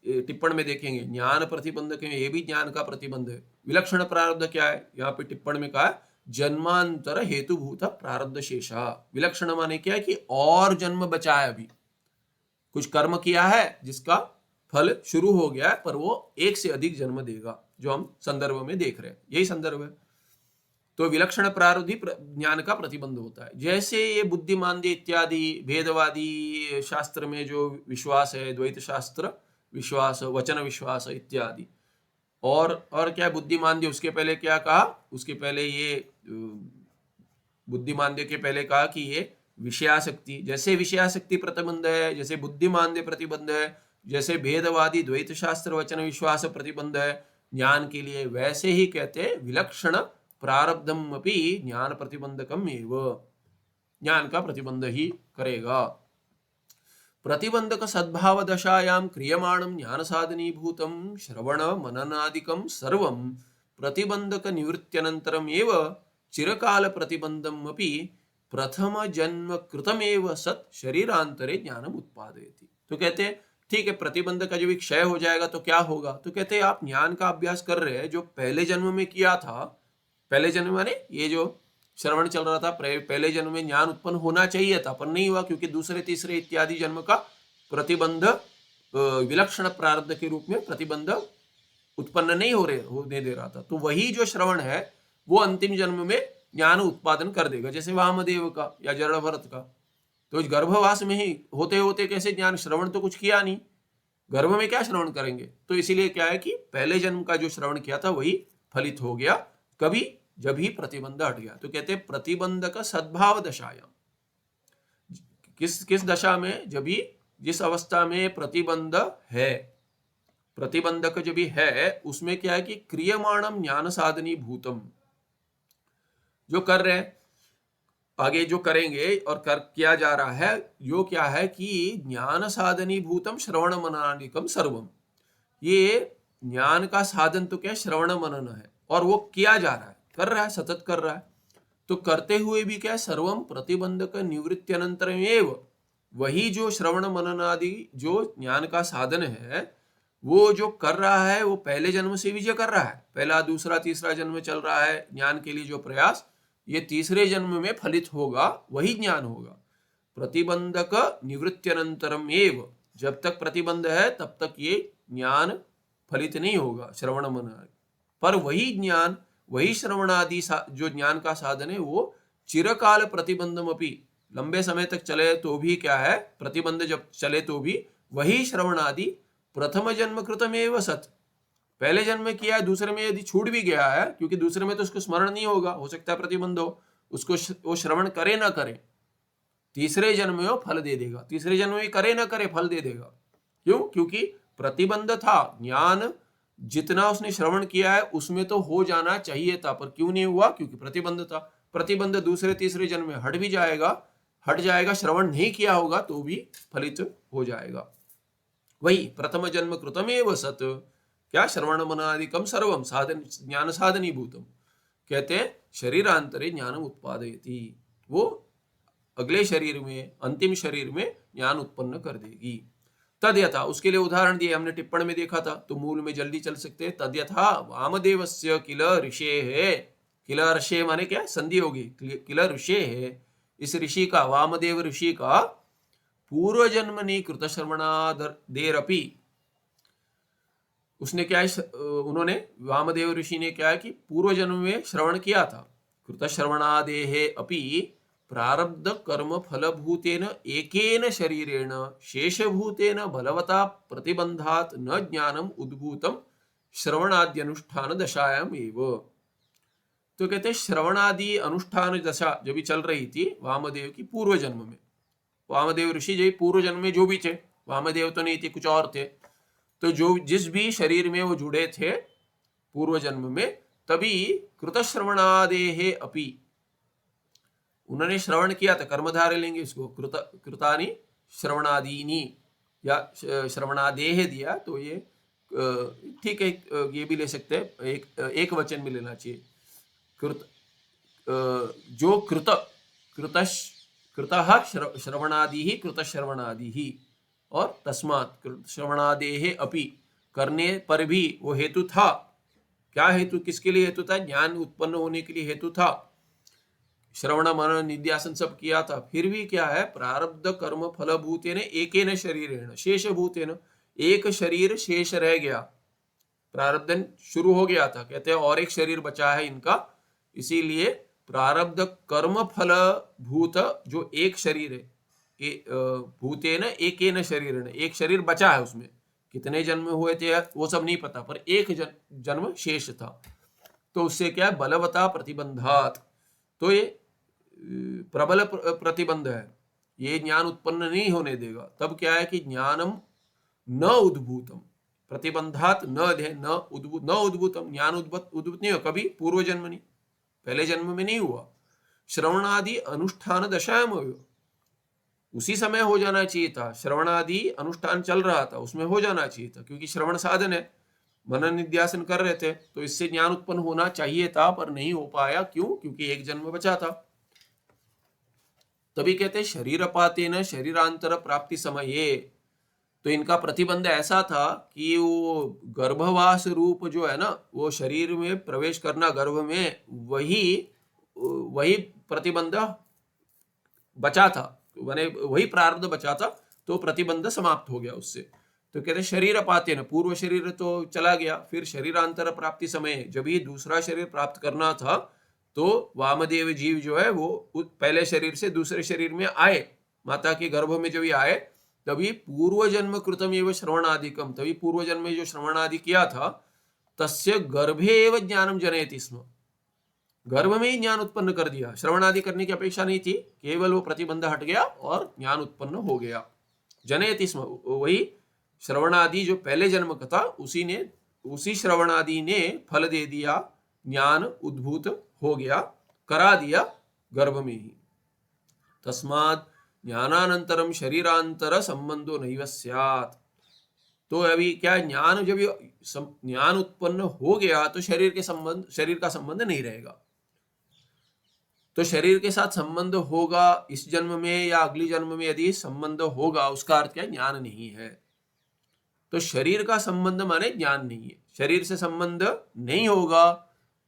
टिप्पण में देखेंगे। ज्ञान प्रतिबंधक में ये भी ज्ञान का प्रतिबंध है। विलक्षण प्रारब्ध क्या है, यहाँ पे टिप्पण में कहा है जन्मांतर हेतुभूत प्रारब्ध शेषा। विलक्षण माने क्या है कि और जन्म बचा है, अभी कुछ कर्म किया है जिसका फल शुरू हो गया है, पर वो एक से अधिक जन्म देगा, जो हम संदर्भ में देख रहे हैं, यही संदर्भ है। तो विलक्षण प्रारब्ध ज्ञान का प्रतिबंध होता है। जैसे ये बुद्धिमांद्य इत्यादि भेदवादी शास्त्र में जो विश्वास है, द्वैत शास्त्र विश्वास, वचन विश्वास इत्यादि, और क्या बुद्धिमांद्य, उसके पहले क्या कहा, उसके पहले ये बुद्धिमांद्य के पहले कहा कि ये विषयासक्ति, जैसे विषयासक्ति प्रतिबंध है, जैसे बुद्धिमांद्य प्रतिबंध है, जैसे भेदवादी द्वैत शास्त्र वचन विश्वास प्रतिबंध है ज्ञान के लिए, वैसे ही कहते हैं विलक्षण प्रारब्धम अपि ज्ञान प्रतिबंधकम एव, ज्ञान का प्रतिबंध ही करेगा। प्रतिबंधक सद्भाव दशायां क्रियमाणं ज्ञान साधनीभूतं श्रवण मननादिकं सर्वं प्रतिबंधक निवृत्त्यनन्तरम् एव चिरकाल प्रतिबंधम अपि प्रथम जन्म कृतमेव सत् शरीरांतरे ज्ञानम उत्पादयति। तो कहते हैं ठीक है, प्रतिबंध का जब क्षय हो जाएगा तो क्या होगा, तो कहते हैं आप ज्ञान का अभ्यास कर रहे हैं जो पहले जन्म में किया था, पहले जन्म माने ये जो श्रवण चल रहा था, पहले जन्म में ज्ञान उत्पन्न होना चाहिए था पर नहीं हुआ, क्योंकि दूसरे तीसरे इत्यादि जन्म का प्रतिबंध विलक्षण प्रारब्ध के रूप में प्रतिबंध उत्पन्न नहीं होने दे रहा था। तो वही जो श्रवण है वो अंतिम जन्म में ज्ञान उत्पादन कर देगा, जैसे वामदेव का या जड़ भरत का। तो इस गर्भवास में ही होते होते कैसे ज्ञान, श्रवण तो कुछ किया नहीं, गर्भ में क्या श्रवण करेंगे। तो इसीलिए क्या है कि पहले जन्म का जो श्रवण किया था वही फलित हो गया, कभी जब ही प्रतिबंध हट गया। तो कहते हैं प्रतिबंध का सद्भाव दशायाम, किस दशा में, जब भी जिस अवस्था में प्रतिबंध है, प्रतिबंधक जब भी है उसमें क्या है कि क्रियमाणम ज्ञान साधनी भूतम, जो कर रहे हैं आगे जो करेंगे और किया जा रहा है, यो क्या है कि ज्ञान साधनी भूतम श्रवण मननादिकम सर्वम, ये ज्ञान का साधन तो क्या श्रवण मनन है, और वो किया जा रहा है, कर रहा है, सतत कर रहा है। तो करते हुए भी क्या, सर्वम प्रतिबंधक निवृत्ति अनंतरम एव, वही जो श्रवण मनन आदि जो ज्ञान का साधन है वो जो कर रहा है वो पहले जन्म से भी जो कर रहा है, पहला दूसरा तीसरा जन्म चल रहा है ज्ञान के लिए जो प्रयास, ये तीसरे जन्म में फलित होगा, वही ज्ञान होगा। प्रतिबंधक निवृत्त्यनंतरम एव, जब तक प्रतिबंध है तब तक ये ज्ञान फलित नहीं होगा श्रवण मनन, पर वही ज्ञान, वही श्रवणादि जो ज्ञान का साधन है वो चिरकाल प्रतिबंधम अपि, लंबे समय तक चले तो भी क्या है, प्रतिबंध जब चले तो भी वही श्रवणादि प्रथम जन्म कृतमेव सत्, पहले जन्म में किया है, दूसरे में यदि छूट भी गया है, क्योंकि दूसरे में तो उसको स्मरण नहीं होगा, हो सकता है प्रतिबंध हो, उसको वो श्रवण करे ना करे, तीसरे जन्म में वो फल दे देगा, तीसरे जन्म में करे ना करे फल दे देगा। क्यों, क्योंकि प्रतिबंध था, ज्ञान जितना उसने श्रवण किया है उसमें तो हो जाना चाहिए था, पर क्यों नहीं हुआ, क्योंकि प्रतिबंध था। प्रतिबंध दूसरे तीसरे जन्म में हट भी जाएगा, हट जाएगा, श्रवण नहीं किया होगा तो भी फलित हो जाएगा। वही प्रथम जन्म कृतमेव सत्, क्या श्रवण मनादिकम सर्वम साधन ज्ञान साधनी भूतम, कहते हैं शरीरांतरे ज्ञानम उत्पादयति, वो अगले शरीर में, अंतिम शरीर में ज्ञान उत्पन्न कर देगी। तद्यथा, उसके लिए उदाहरण दिए हमने, टिप्पण में देखा था, तो मूल में जल्दी चल सकते हैं। तद्यथा वामदेवस्य किल ऋषे है, किल ऋषे माने क्या, संधि होगी, किल ऋषे है, इस ऋषि का, वामदेव ऋषि का पूर्व जन्मनि कृत श्रवणादेरपि, उसने क्या है, उन्होंने वामदेव ऋषि ने क्या है कि पूर्व जन्म में श्रवण किया था, कृत श्रवणादेहे अपि प्रारब्ध कर्म फलभूतेन एकेन शरीरेण शेषभूतेन बलवता प्रतिबंधात न ज्ञानम उद्भूतम श्रवणाद्यनुष्ठान दशायाम एव। तो कहते हैं श्रवणादि अनुष्ठान दशा जब भी चल रही थी वामदेव की पूर्व जन्म में, वामदेव ऋषि जी पूर्व जन्म में जो भी थे, वामदेव तो नहीं थे, कुछ और थे, तो जो जिस भी शरीर में वो जुड़े थे पूर्व जन्म में, तभी कृतश्रवणादेहे अपि, उन्होंने श्रवण किया था, कर्मधारे लेंगे इसको, कृतानि श्रवणादीनी या श्रवणादेह दिया तो ये ठीक है, ये भी ले सकते हैं, एक वचन में लेना चाहिए। कृत जो कृतः श्रवणादि ही कृतश्रवणादि ही, और तस्मात् श्रवणादेह अपि, करने पर भी वो हेतु था। क्या हेतु, किसके लिए हेतु था? ज्ञान उत्पन्न होने के लिए हेतु था। श्रवण मनन निध्यासन सब किया था, फिर भी क्या है, प्रारब्ध कर्म फलभूतेन एकेन शरीरेण शेषभूतेन, एक शरीर शेष रह गया, प्रारब्धन शुरू हो गया था, कहते हैं और एक शरीर बचा है इनका, इसीलिए प्रारब्ध कर्म फल भूत जो एक शरीर है, भूतेन एकेन शरीरेण, एक शरीर बचा है, उसमें कितने जन्म हुए थे वो सब नहीं पता, पर एक जन्म शेष था। तो उससे क्या है, बलवता प्रतिबंधात, तो ये प्रबल प्रतिबंध है, ये ज्ञान उत्पन्न नहीं होने देगा। तब क्या है कि ज्ञानम न उद्भूतम, प्रतिबंधात न उद्भूतम, ज्ञान उद्भूत नहीं हो कभी, पूर्व जन्म नहीं, पहले जन्म में नहीं हुआ। श्रवणादि अनुष्ठान दशायाम, उसी समय हो जाना चाहिए था, श्रवणादि अनुष्ठान चल रहा था उसमें हो जाना चाहिए था, क्योंकि श्रवण साधन है, मनन निध्यासन कर रहे थे, तो इससे ज्ञान उत्पन्न होना चाहिए था, पर नहीं हो पाया। क्यों? क्योंकि एक जन्म बचा था। तभी कहते शरीर पातेन शरीरांतर प्राप्ति समये, तो इनका प्रतिबंध ऐसा था कि वो गर्भवास रूप जो है ना, वो शरीर में प्रवेश करना गर्भ में, वही प्रतिबंध बचा था, माने वही प्रारब्ध बचा था, तो प्रतिबंध समाप्त हो गया उससे। तो कहते शरीर पाते न, पूर्व शरीर तो चला गया, फिर शरीरांतर प्राप्ति समय जब ही दूसरा शरीर प्राप्त करना था, तो वामदेव जीव जो है वो पहले शरीर से दूसरे शरीर में आए, माता के गर्भ में जब ही आए, तभी पूर्व जन्म कृतम एवं श्रवणादिकम, तभी पूर्व जन्म में जो श्रवणादि किया था, तस्य गर्भे एवं ज्ञानम जनयति स्म, गर्भ में ही ज्ञान उत्पन्न कर दिया, श्रवणादि करने की अपेक्षा नहीं थी, केवल वो प्रतिबंध हट गया और ज्ञान उत्पन्न हो गया। जनयति स्म, वही श्रवणादि जो पहले जन्म का था, उसी श्रवणादि ने फल दे दिया, ज्ञान उद्भूत हो गया, करा दिया गर्भ में ही। तस्मात् ज्ञानानंतरम शरीरांतर संबंधो नैव स्यात्, तो अभी क्या, ज्ञान जब ज्ञान उत्पन्न हो गया तो शरीर का संबंध नहीं रहेगा। तो शरीर के साथ संबंध होगा इस जन्म में या अगली जन्म में, यदि संबंध होगा उसका अर्थ क्या, ज्ञान नहीं है। तो शरीर का संबंध माने ज्ञान नहीं है, शरीर से संबंध नहीं होगा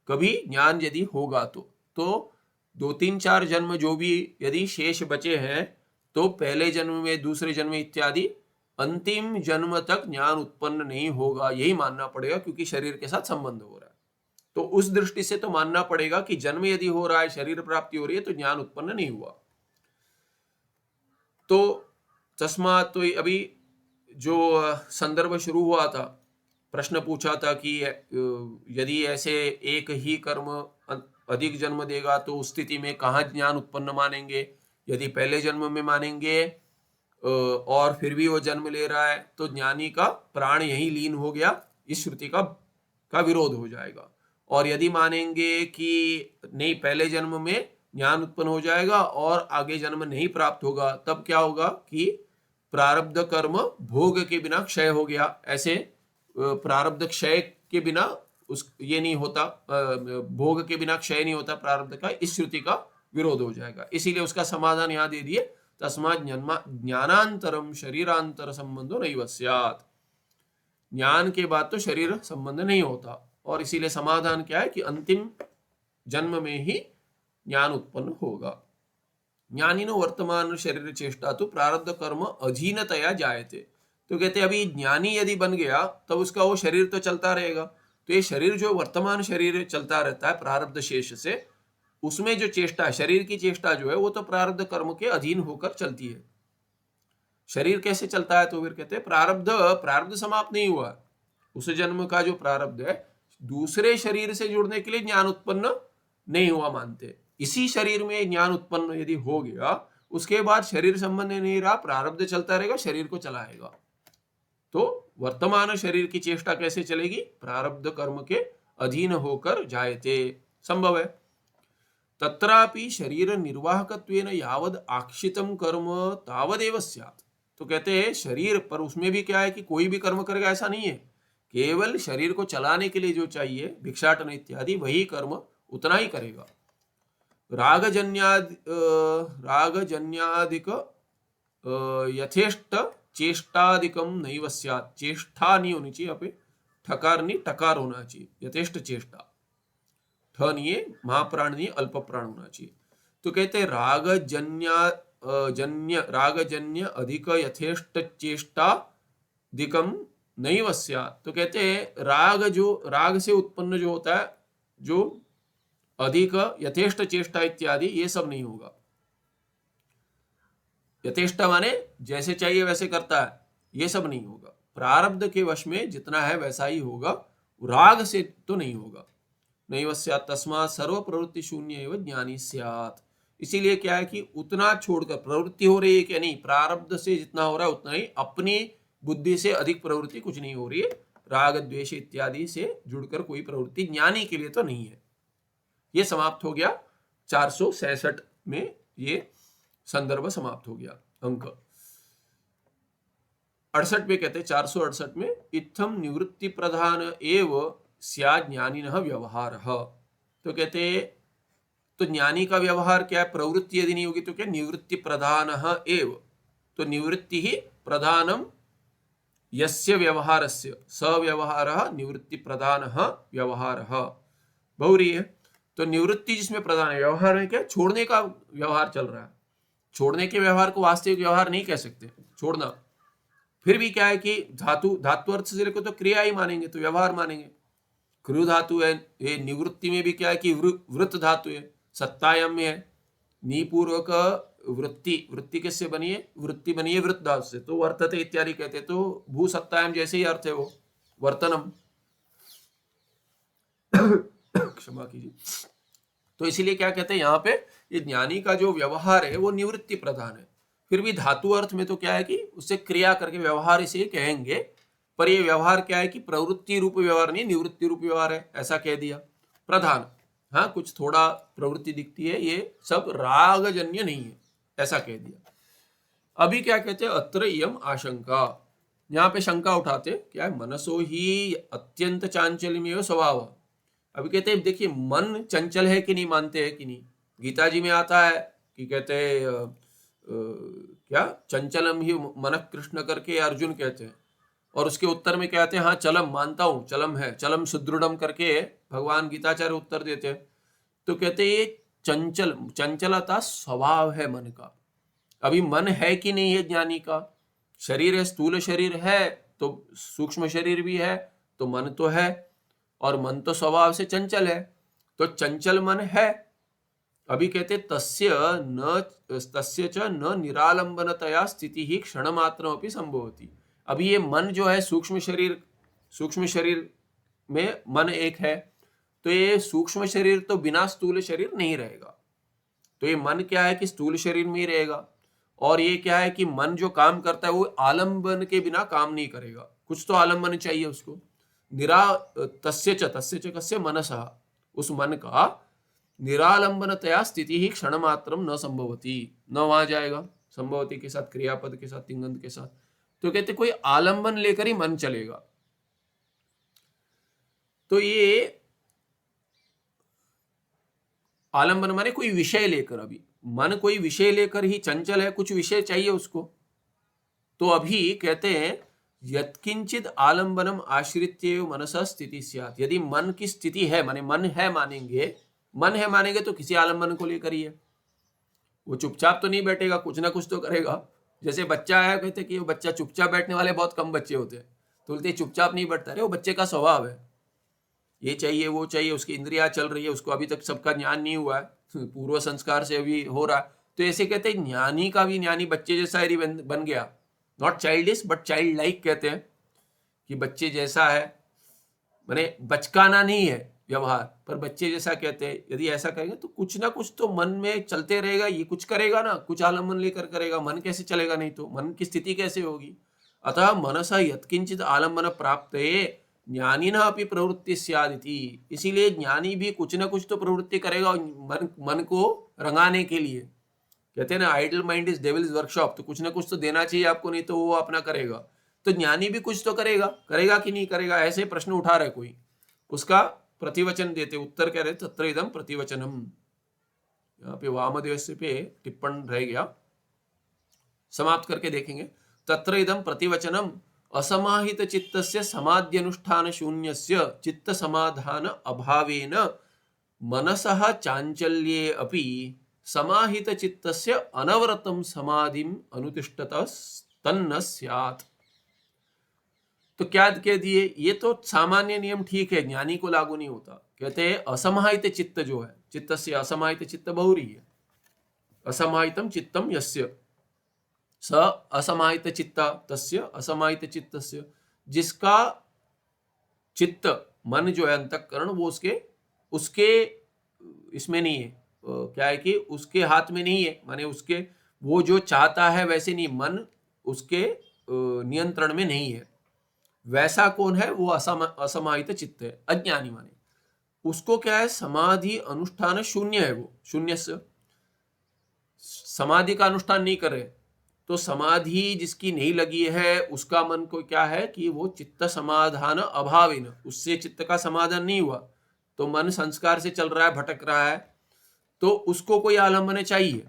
कभी, ज्ञान यदि होगा तो 2-3-4 जन्म जो भी यदि शेष बचे हैं, तो पहले जन्म में, दूसरे जन्म इत्यादि अंतिम जन्म तक ज्ञान उत्पन्न नहीं होगा, यही मानना पड़ेगा, क्योंकि शरीर के साथ संबंध हो रहा है। तो उस दृष्टि से तो मानना पड़ेगा कि जन्म यदि हो रहा है, शरीर प्राप्ति हो रही है, तो ज्ञान उत्पन्न नहीं हुआ। तो तस्मात्, तो अभी जो संदर्भ शुरू हुआ था, प्रश्न पूछा था कि यदि ऐसे एक ही कर्म अधिक जन्म देगा तो उस स्थिति में कहाँ ज्ञान उत्पन्न मानेंगे, यदि पहले जन्म में मानेंगे और फिर भी वो जन्म ले रहा है, तो ज्ञानी का प्राण यही लीन हो गया, इस श्रुति का विरोध हो जाएगा। और यदि मानेंगे कि नहीं, पहले जन्म में ज्ञान उत्पन्न हो जाएगा और आगे जन्म नहीं प्राप्त होगा, तब क्या होगा कि प्रारब्ध कर्म भोग के बिना क्षय हो गया, ऐसे प्रारब्ध क्षय के बिना ये नहीं होता, भोग के बिना क्षय नहीं होता प्रारब्ध का, इस श्रुति का विरोध हो जाएगा। इसीलिए उसका समाधान यहाँ दे दिए, तस्मात् ज्ञानांतरम शरीरांतर संबंधो नैव स्यात्, ज्ञान के बाद तो शरीर संबंध नहीं होता, और इसीलिए समाधान क्या है कि अंतिम जन्म में ही ज्ञान उत्पन्न होगा। ज्ञानिनो वर्तमान शरीर चेष्टा तो प्रारब्ध कर्म अधीनतया जायते, तो कहते अभी ज्ञानी यदि बन गया तब उसका वो शरीर तो चलता रहेगा, तो ये शरीर जो वर्तमान शरीर चलता रहता है प्रारब्ध शेष से, उसमें जो चेष्टा है, शरीर की चेष्टा जो है वो तो प्रारब्ध कर्म के अधीन होकर चलती है। शरीर कैसे चलता है? तो फिर कहते हैं प्रारब्ध समाप्त नहीं हुआ। उस जन्म का जो प्रारब्ध है दूसरे शरीर से जुड़ने के लिए ज्ञान उत्पन्न नहीं हुआ मानते। इसी शरीर में ज्ञान उत्पन्न यदि हो गया, उसके बाद शरीर संबंध नहीं रहा, प्रारब्ध चलता रहेगा, शरीर को चलाएगा। तो वर्तमान शरीर की चेष्टा कैसे चलेगी? प्रारब्ध कर्म के अधीन होकर जायते, संभव है। तत्रापि शरीर निर्वाहकत्वेन यावद आक्षितम कर्म तावदेव स्यात्। तो कहते हैं शरीर पर, उसमें भी क्या है कि कोई भी कर्म करेगा ऐसा नहीं है, केवल शरीर को चलाने के लिए जो चाहिए भिक्षाटन इत्यादि वही कर्म उतना ही करेगा। रागजन्यादिक यथेष्ट चेष्टादिकम नैव स्यात्। चेष्टा नहीं होनी चाहिए, यहाँ पे ठकार नहीं टकार होना चाहिए। यथेष्ट चेष्टा, ठ नहीं है, महाप्राण नहीं, अल्प प्राण होना चाहिए। तो कहते रागजन्य अधिक यथेष्ट चेष्टादिकम नैव स्यात्। तो कहते हैं राग से उत्पन्न जो होता है, जो अधिक यथेष्ट चेष्टा इत्यादि, ये सब नहीं होगा। यथेष्ट माने जैसे चाहिए वैसे करता है, ये सब नहीं होगा। प्रारब्ध के वश में जितना है वैसा ही होगा, राग से तो नहीं होगा। नैव स्यात् तस्मात् सर्व प्रवृत्ति शून्य एवं ज्ञानी स्यात्। इसीलिए क्या है कि उतना छोड़कर, प्रवृत्ति हो रही है क्या? नहीं, प्रारब्ध से जितना हो रहा है उतना ही, अपनी बुद्धि से अधिक प्रवृत्ति कुछ नहीं हो रही है। राग द्वेष इत्यादि से जुड़कर कोई प्रवृत्ति ज्ञानी के लिए तो नहीं है। ये समाप्त हो गया 466 में, ये संदर्भ समाप्त हो गया। अंक 68 में कहते हैं, 468 में, इत्थम निवृत्ति प्रधान एव स्यात् ज्ञानिनः व्यवहारः। तो कहते हैं तो ज्ञानी का व्यवहार क्या है? प्रवृत्ति यदि नहीं होगी तो क्या? निवृत्ति प्रधानः एव। तो निवृत्ति ही प्रधानम यस्य व्यवहारस्य, स व्यवहारः निवृत्ति प्रधानः व्यवहारः। बहुरी है। तो निवृत्ति जिसमें प्रधान है, व्यवहार में क्या? छोड़ने का व्यवहार चल रहा है। छोड़ने के व्यवहार को वास्तविक व्यवहार नहीं कह सकते, छोड़ना। फिर भी क्या है कि धातु अर्थ से लेकर तो क्रिया ही मानेंगे, तो व्यवहार मानेंगे। कृ धातु है, ये निवृत्ति में भी क्या है कि वृत्त धातु है, सत्तायम में है। निपूर्वक वृत्ति किससे बनी है? वृत्ति बनी है वृत्त धातु से, तो वर्तते इत्यादि कहते हैं। तो भू सत्तायम जैसे ही अर्थ है वो, वर्तनम। क्षमा कीजिए। तो इसीलिए क्या कहते हैं यहाँ पे, ये ज्ञानी का जो व्यवहार है वो निवृत्ति प्रधान है। फिर भी धातु अर्थ में तो क्या है कि उससे क्रिया करके व्यवहार इसे कहेंगे, पर ये व्यवहार क्या है कि प्रवृत्ति रूप व्यवहार नहीं, निवृत्ति रूप व्यवहार है, ऐसा कह दिया। प्रधान, हाँ कुछ थोड़ा प्रवृत्ति दिखती है, ये सब रागजन्य नहीं है, ऐसा कह दिया। अभी क्या कहते हैं, अत्र इयम आशंका, यहाँ पे शंका उठाते क्या है, मनसो ही अत्यंत चांचल्यमेव स्वभाव। अभी कहते हैं देखिए मन चंचल है कि नहीं, मानते हैं कि नहीं। गीता जी में आता है कि कहते हैं क्या, चंचलम ही मन कृष्ण करके अर्जुन कहते हैं, और उसके उत्तर में कहते हैं हाँ चलम, मानता हूं चलम है, चलम सुदृढ़म करके भगवान गीताचार्य उत्तर देते हैं। तो कहते हैं ये चंचलता स्वभाव है मन का। अभी मन है कि नहीं है ज्ञानी का? शरीर है, स्थूल शरीर है, तो सूक्ष्म शरीर भी है, तो मन तो है, और मन तो स्वभाव से चंचल है, तो चंचल मन है। अभी कहते तस्य च न निरालंबनतया स्थिति ही क्षण मात्रमपि संभवति। अभी ये मन जो है सूक्ष्म शरीर में मन एक है, तो ये सूक्ष्म शरीर तो बिना स्थूल शरीर नहीं रहेगा। तो ये मन क्या है कि स्थूल शरीर में ही रहेगा, और ये क्या है कि मन जो काम करता है वो आलंबन के बिना काम नहीं करेगा, कुछ तो आलंबन चाहिए उसको। तस्य च कस्य मनसः, उस मन का निरालंबनतया स्थिति ही क्षण मात्रम न संभवती, न वहां जाएगा, संभवती के साथ क्रियापद के साथ तिंगंत के साथ। तो कहते कोई आलंबन लेकर ही मन चलेगा। तो ये आलंबन माने कोई विषय लेकर, अभी मन कोई विषय लेकर ही चंचल है, कुछ विषय चाहिए उसको। तो अभी कहते हैं यत्किंचित आलंबनम आश्रित्य मनसा स्थिति स्यात्। यदि मन की स्थिति है, माने मन है मानेंगे तो किसी आलंबन को लेकर ही है। वो चुपचाप तो नहीं बैठेगा, कुछ ना कुछ तो करेगा। जैसे बच्चा है, कहते कि वो बच्चा चुपचाप बैठने वाले बहुत कम बच्चे होते हैं, तो बोलते चुपचाप नहीं बैठता। अरे वो बच्चे का स्वभाव है, ये चाहिए वो चाहिए, उसकी इंद्रियां चल रही है, उसको अभी तक सबका ज्ञान नहीं हुआ है, पूर्व संस्कार से अभी हो रहा है। तो ऐसे कहते हैं ज्ञानी का भी, ज्ञानी बच्चे जैसा यदि बन गया, not childish but child like कहते हैं कि बच्चे जैसा है, माने बचकाना नहीं है व्यवहार, पर बच्चे जैसा कहते हैं। यदि ऐसा करेंगे तो कुछ ना कुछ तो मन में चलते रहेगा, ये कुछ करेगा ना, कुछ आलम्बन लेकर करेगा, मन कैसे चलेगा, नहीं तो मन की स्थिति कैसे होगी। अतः मनसा यत्किंचित आलम्बन प्राप्त ज्ञानी न अपनी प्रवृत्ति स्यादिति, इसीलिए ज्ञानी भी कुछ ना कुछ तो प्रवृत्ति करेगा मन को रंगाने के लिए। कहते हैं ना, idle mind is devil's workshop, तो कुछ ना कुछ तो देना चाहिए आपको, नहीं तो वो अपना करेगा। तो ज्ञानी भी कुछ तो करेगा, करेगा कि नहीं करेगा, ऐसे प्रश्न उठा रहे कोई, उसका प्रतिवचन देते, उत्तर कह रहे तत्र इदम प्रतिवचनम। यहाँ पे वामदेव से पे टिप्पण रह गया, समाप्त करके देखेंगे। तत्र इदम प्रतिवचनम असमाहित चित्तस्य समाध्यनुष्ठान शून्यस्य चित्त समाधान अभावेन मनसः चांचल्ये अपि समाहित चित्तस्य अनवरतम समाधिम अनुतिष्ठत तन्न स्यात्। तो क्या कह दिए, ये तो सामान्य नियम ठीक है, ज्ञानी को लागू नहीं होता। कहते हैं असमाहित चित्त जो है, चित्त से असमाहित चित्त बहुरी है, असमाहितम चित्तम यस्य स असमाहित चित्ता तस्य असमाहित चित्तस्य, जिसका चित्त मन जो है अंतःकरण वो उसके इसमें नहीं है, क्या है कि उसके हाथ में नहीं है, माने उसके वो जो चाहता है वैसे नहीं, मन उसके नियंत्रण में नहीं है। वैसा कौन है, वो असमाहित चित्त है, अज्ञानी माने। उसको क्या है, समाधि अनुष्ठान शून्य है, वो शून्य से समाधि का अनुष्ठान नहीं कर रहे, तो समाधि जिसकी नहीं लगी है उसका मन को क्या है कि वो चित्त समाधान अभाविन, उससे चित्त का समाधान नहीं हुआ, तो मन संस्कार से चल रहा है, भटक रहा है, तो उसको कोई आलम्बन चाहिए,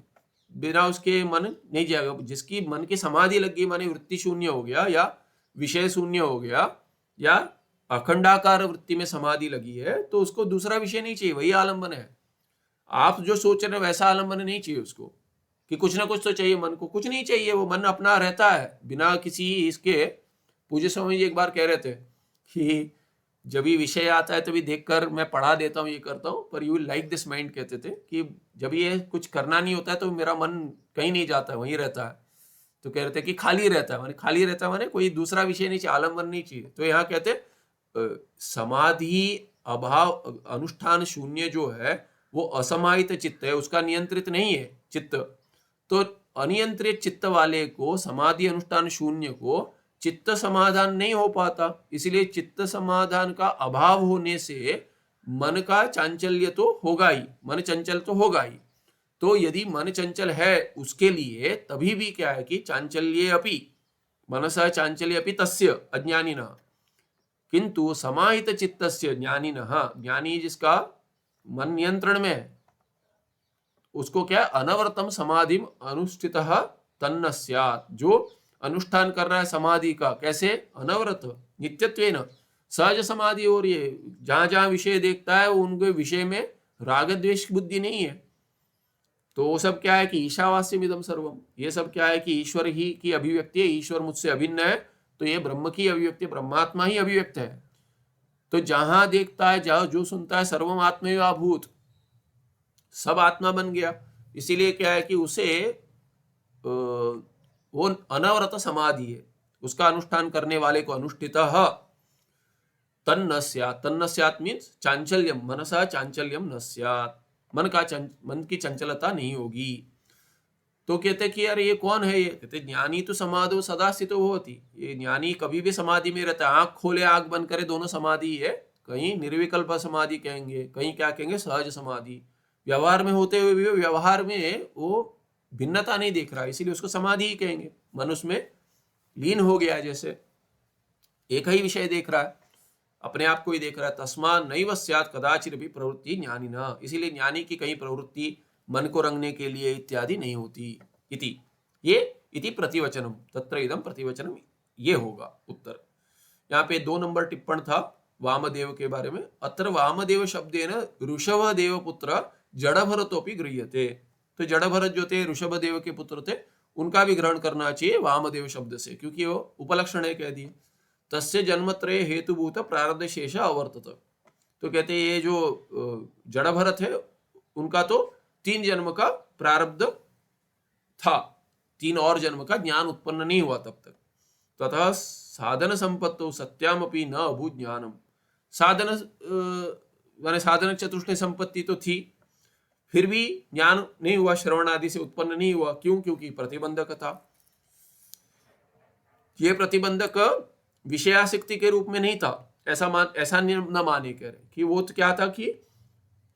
बिना उसके मन नहीं जाएगा। जिसकी मन की समाधि लगी माने वृत्ति शून्य हो गया या विषय शून्य हो गया या अखंडाकार वृत्ति में समाधि लगी है, तो उसको दूसरा विषय नहीं चाहिए, वही आलम्बन है। आप जो सोच रहे हैं वैसा आलम्बन नहीं चाहिए उसको, कि कुछ ना कुछ तो चाहिए, मन को कुछ नहीं चाहिए, वो मन अपना रहता है बिना किसी इसके। पूज्य स्वामी जी एक बार कह रहे थे कि जब ये विषय आता है तभी देखकर मैं पढ़ा देता हूँ, ये करता हूँ, पर यू लाइक दिस माइंड, कहते थे कि जब ये कुछ करना नहीं होता है तो मेरा मन कहीं नहीं जाता है, वहीं रहता है। तो कह रहे थे कि खाली रहता है, माने खाली रहता है माने कोई दूसरा विषय नहीं चाहिए, आलम्बन नहीं चाहिए। तो यहाँ कहते समाधि अभाव अनुष्ठान शून्य जो है वो असमाहित चित्त है, उसका नियंत्रित नहीं है चित्त। तो अनियंत्रित चित्त वाले को, समाधि अनुष्ठान शून्य को चित्त समाधान नहीं हो पाता, इसलिए चित्त समाधान का अभाव होने से मन का चांचल्य तो होगा ही, मन चंचल तो होगा ही। तो यदि मन चंचल है उसके लिए तभी भी क्या है कि चांचल्ये अपि मनसा चांचल्ये अपि तस्य अज्ञानिनः, किंतु समाहित चित्तस्य ज्ञानिनः, ज्ञानी जिसका मन नियंत्रण में है उसको क्या, अनवरतम समाधिम अनुष्ठितः तन्न स्यात्, जो अनुष्ठान कर रहा है समाधि का, कैसे, अनवरत नित्यत्वेन, सहज समाधि हो रही है, जहां जहां विषय देखता है उनके विषय में राग द्वेष बुद्धि नहीं है। तो वो सब क्या है कि ईशावास्यम इदम सर्वम, ये सब क्या है कि ईश्वर ही की अभिव्यक्ति है, ईश्वर मुझसे अभिन्न है, तो ये ब्रह्म की अभिव्यक्ति, ब्रह्मात्मा ही अभिव्यक्त है। तो जहां देखता है, जहां जो सुनता है, सर्वम आत्मैवाभूत, सब आत्मा बन गया। इसीलिए क्या है कि उसे वो अनवरत समाधि है, उसका अनुष्ठान करने वाले को अनुष्ठितः तन्न स्यात्, तन्न स्यात् मीन्स चांचल्यम, मनसा चांचल्यम न स्यात्, मन की चंचलता नहीं होगी। तो कहते कि यार ये कौन है, ये कहते ज्ञानी तो समाधो सदा स्थितो होती, ये ज्ञानी कभी भी समाधि में रहता है, आंख खोले आंख बंद करे दोनों समाधि है, कहीं निर्विकल्प समाधि कहेंगे, कहीं क्या कहेंगे, सहज समाधि। व्यवहार में होते हुए भी व्यवहार में वो भिन्नता नहीं देख रहा है, इसीलिए उसको समाधि ही कहेंगे, मन उसमें लीन हो गया है, जैसे एक ही विषय देख रहा है, अपने आप को ही देख रहा है। तस्मात् नैव स्यात् कदाचित् भी प्रवृत्ति ज्ञानिनः, इसीलिए ज्ञानी की कहीं प्रवृत्ति मन को रंगने के लिए इत्यादि नहीं होती। इति ये इति प्रतिवचनम, तत्र इदम प्रतिवचनम, ये होगा उत्तर। यहाँ पे 2 नंबर टिप्पण था वामदेव के बारे में। अत्र वामदेव शब्देन ऋषभ देव पुत्र जड़भरतोपि गृह्यते, तो जड़भरत जो थे ऋषभ देव के पुत्र थे, उनका भी ग्रहण करना चाहिए वामदेव शब्द से, क्योंकि वो उपलक्षण है, कह दिए। तस्य जन्मत्रय हेतुभूत प्रारब्ध शेष अवर्तत, तो कहते ये जो जड़ भरत है उनका तो 3 जन्म का प्रारब्ध था, 3 और जन्म का ज्ञान उत्पन्न नहीं हुआ तब तक। तथा साधन संपत्तो सत्यामपि न अभूत ज्ञानम, साधन माने साधन चतुष्टय संपत्ति तो थी, फिर भी ज्ञान नहीं हुआ, श्रवण आदि से उत्पन्न नहीं हुआ। क्यों? क्योंकि प्रतिबंधक था। ये प्रतिबंधक विषयासक्ति के रूप में नहीं था, ऐसा न माने कह रहे कि वो तो क्या था कि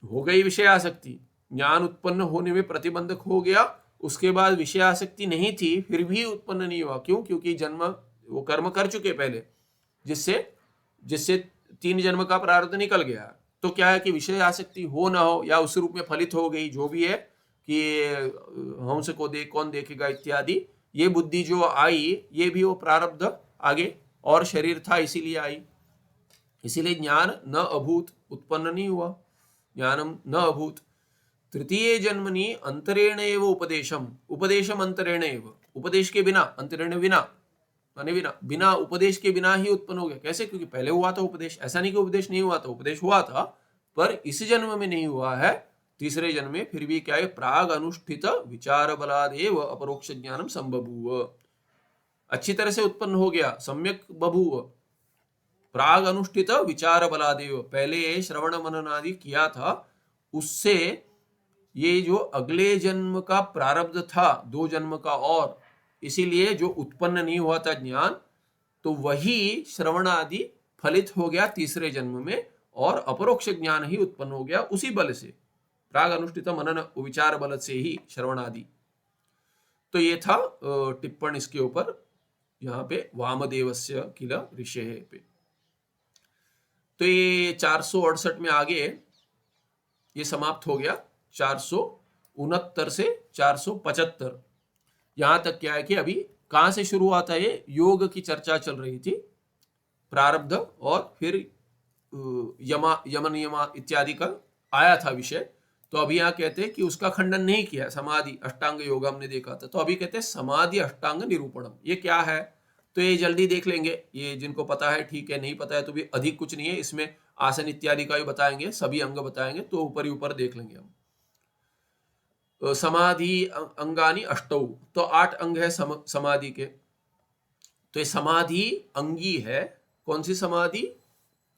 हो गई विषयासक्ति, ज्ञान उत्पन्न होने में प्रतिबंधक हो गया, उसके बाद विषयासक्ति नहीं थी फिर भी उत्पन्न नहीं हुआ। क्यों? क्योंकि जन्म वो कर्म कर चुके पहले, जिससे 3 जन्म का प्रारब्ध निकल गया। तो क्या है कि विषय आसक्ति हो ना हो या उस रूप में फलित हो गई, जो भी है कि हंस को देख कौन देखेगा इत्यादि, ये बुद्धि जो आई ये भी वो प्रारब्ध आगे और शरीर था इसीलिए आई। इसीलिए ज्ञान न अभूत, उत्पन्न नहीं हुआ, ज्ञानम न अभूत। तृतीय जन्मनि अंतरेण एव उपदेशम, उपदेशम अंतरेण एव, उपदेश के बिना, अंतरेण बिना माने बिना उपदेश के बिना ही उत्पन्न हो गया। कैसे? क्योंकि पहले हुआ था उपदेश, ऐसा नहीं कि उपदेश नहीं हुआ था, उपदेश हुआ था पर इस जन्म में नहीं हुआ है, तीसरे जन्म में फिर भी क्या है, प्राग अनुष्ठित विचार बलादेव अपरोक्ष ज्ञानम संबभूव, अच्छी तरह से उत्पन्न हो गया, सम्यक बभूव। प्राग अनुष्ठित विचार बलादेव, पहले श्रवण मनन आदि किया था, उससे ये जो अगले जन्म का प्रारब्ध था 2 जन्म का, और इसीलिए जो उत्पन्न नहीं हुआ था ज्ञान, तो वही श्रवण आदि फलित हो गया तीसरे जन्म में, और अपरोक्ष ज्ञान ही उत्पन्न हो गया उसी बल से, प्राग अनुष्ठित मनन विचार बल से ही श्रवण आदि। तो ये था टिप्पण इसके ऊपर, यहाँ पे वामदेवस्य किल ऋषेः पे। तो ये 468 में आगे ये समाप्त हो गया, 469 से 475। यहां तक क्या है कि अभी कहां से शुरू हुआ था, ये योग की चर्चा चल रही थी, प्रारब्ध और फिर यम नियम इत्यादि का आया था विषय। तो अभी यहाँ कहते हैं कि उसका खंडन नहीं किया, समाधि अष्टांग योग हमने देखा था, तो अभी कहते हैं समाधि अष्टांग निरूपणम। ये क्या है? तो ये जल्दी देख लेंगे, ये जिनको पता है ठीक है, नहीं पता है तो भी अधिक कुछ नहीं है, इसमें आसन इत्यादि का भी बताएंगे, सभी अंग बताएंगे, तो ऊपर ही ऊपर देख लेंगे हम। समाधि अंगानी अष्टौ, तो 8 अंग है समाधि के। तो ये समाधि अंगी है। कौन सी समाधि?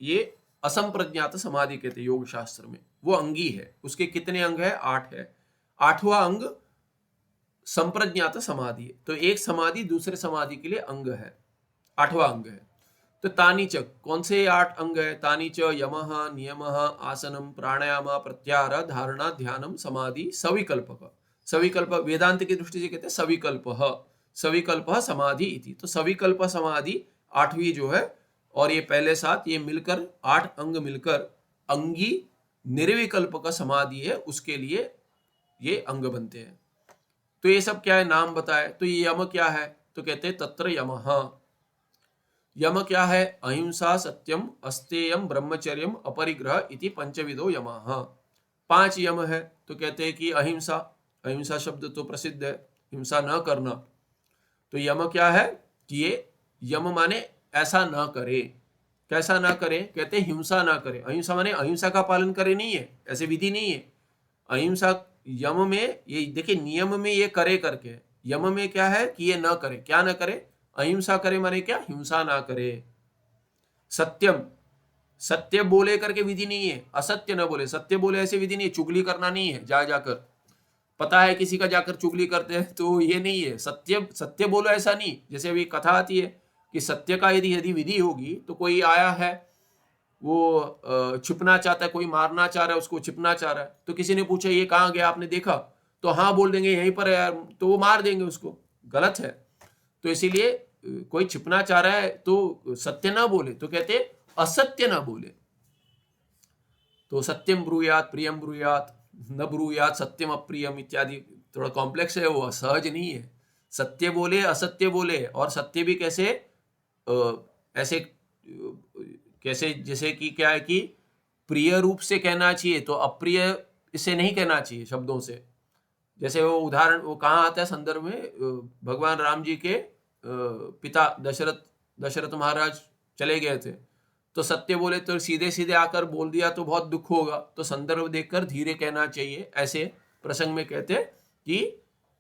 ये असंप्रज्ञात समाधि कहते हैं योग शास्त्र में, वो अंगी है। उसके कितने अंग है? 8 है। 8वां अंग संप्रज्ञात समाधि है। तो एक समाधि दूसरे समाधि के लिए अंग है, 8वां अंग है। तो तानीच, कौन से 8 अंग है? तानीच यमः नियमः आसनम प्राणायाम प्रत्याहार धारणा ध्यानम समाधि सविकल्पक। सविकल्प वेदांत की दृष्टि से कहते हैं सविकल्पः, सविकल्पः समाधि इति। तो सविकल्प समाधि 8वीं जो है, और ये पहले 7 ये मिलकर 8 अंग मिलकर अंगी निर्विकल्प का समाधि है, उसके लिए ये अंग बनते हैं। तो ये सब क्या है? नाम बताए। तो ये यम क्या है? तो कहते हैं तत्र यमः। यम क्या है? अहिंसा सत्यम अस्तेयम ब्रह्मचर्यम अपरिग्रह इति पंचविधो यमः। 5 यम है। तो कहते हैं कि अहिंसा, अहिंसा शब्द तो प्रसिद्ध है, हिंसा न करना। तो यम क्या है कि ये यम माने ऐसा ना करे। कैसा ना करे? कहते हैं हिंसा ना करे। अहिंसा माने अहिंसा का पालन करे नहीं है, ऐसे विधि नहीं है। अहिंसा यम में ये देखिए, नियम में ये करे करके, यम में क्या है कि ये न करे। क्या न करे? अहिंसा करे माने क्या? हिंसा ना करे। सत्यम, सत्य बोले करके विधि नहीं है, असत्य न बोले। सत्य बोले ऐसे विधि नहीं है, चुगली करना नहीं है। जाकर पता है किसी का जाकर चुगली करते हैं, तो ये नहीं है। सत्य सत्य बोलो ऐसा नहीं। जैसे अभी कथा आती है कि सत्य का यदि विधि होगी, तो कोई आया है, वो छिपना चाहता है, कोई मारना चाह रहा है, उसको छिपना चाह रहा है, तो किसी ने पूछा ये कहाँ गया, आपने देखा? तो हाँ बोल देंगे यहीं पर है यार, तो वो मार देंगे उसको। गलत है। तो इसीलिए कोई छिपना चाह रहा है तो सत्य ना बोले, तो कहते असत्य ना बोले। तो सत्यम ब्रूयात प्रियम ब्रूयात, न ब्रूयात सत्यम अप्रियम इत्यादि थोड़ा कॉम्प्लेक्स है, वो सहज नहीं है। सत्य बोले असत्य बोले, और सत्य भी कैसे? ऐसे कैसे? जैसे कि क्या है कि प्रिय रूप से कहना चाहिए, तो अप्रिय इसे नहीं कहना चाहिए शब्दों से। जैसे वो उदाहरण वो कहाँ आता है संदर्भ में? भगवान राम जी के पिता दशरथ महाराज चले गए थे, तो सत्य बोले तो सीधे सीधे आकर बोल दिया तो बहुत दुख होगा, तो संदर्भ देखकर धीरे कहना चाहिए, ऐसे प्रसंग में कहते हैं कि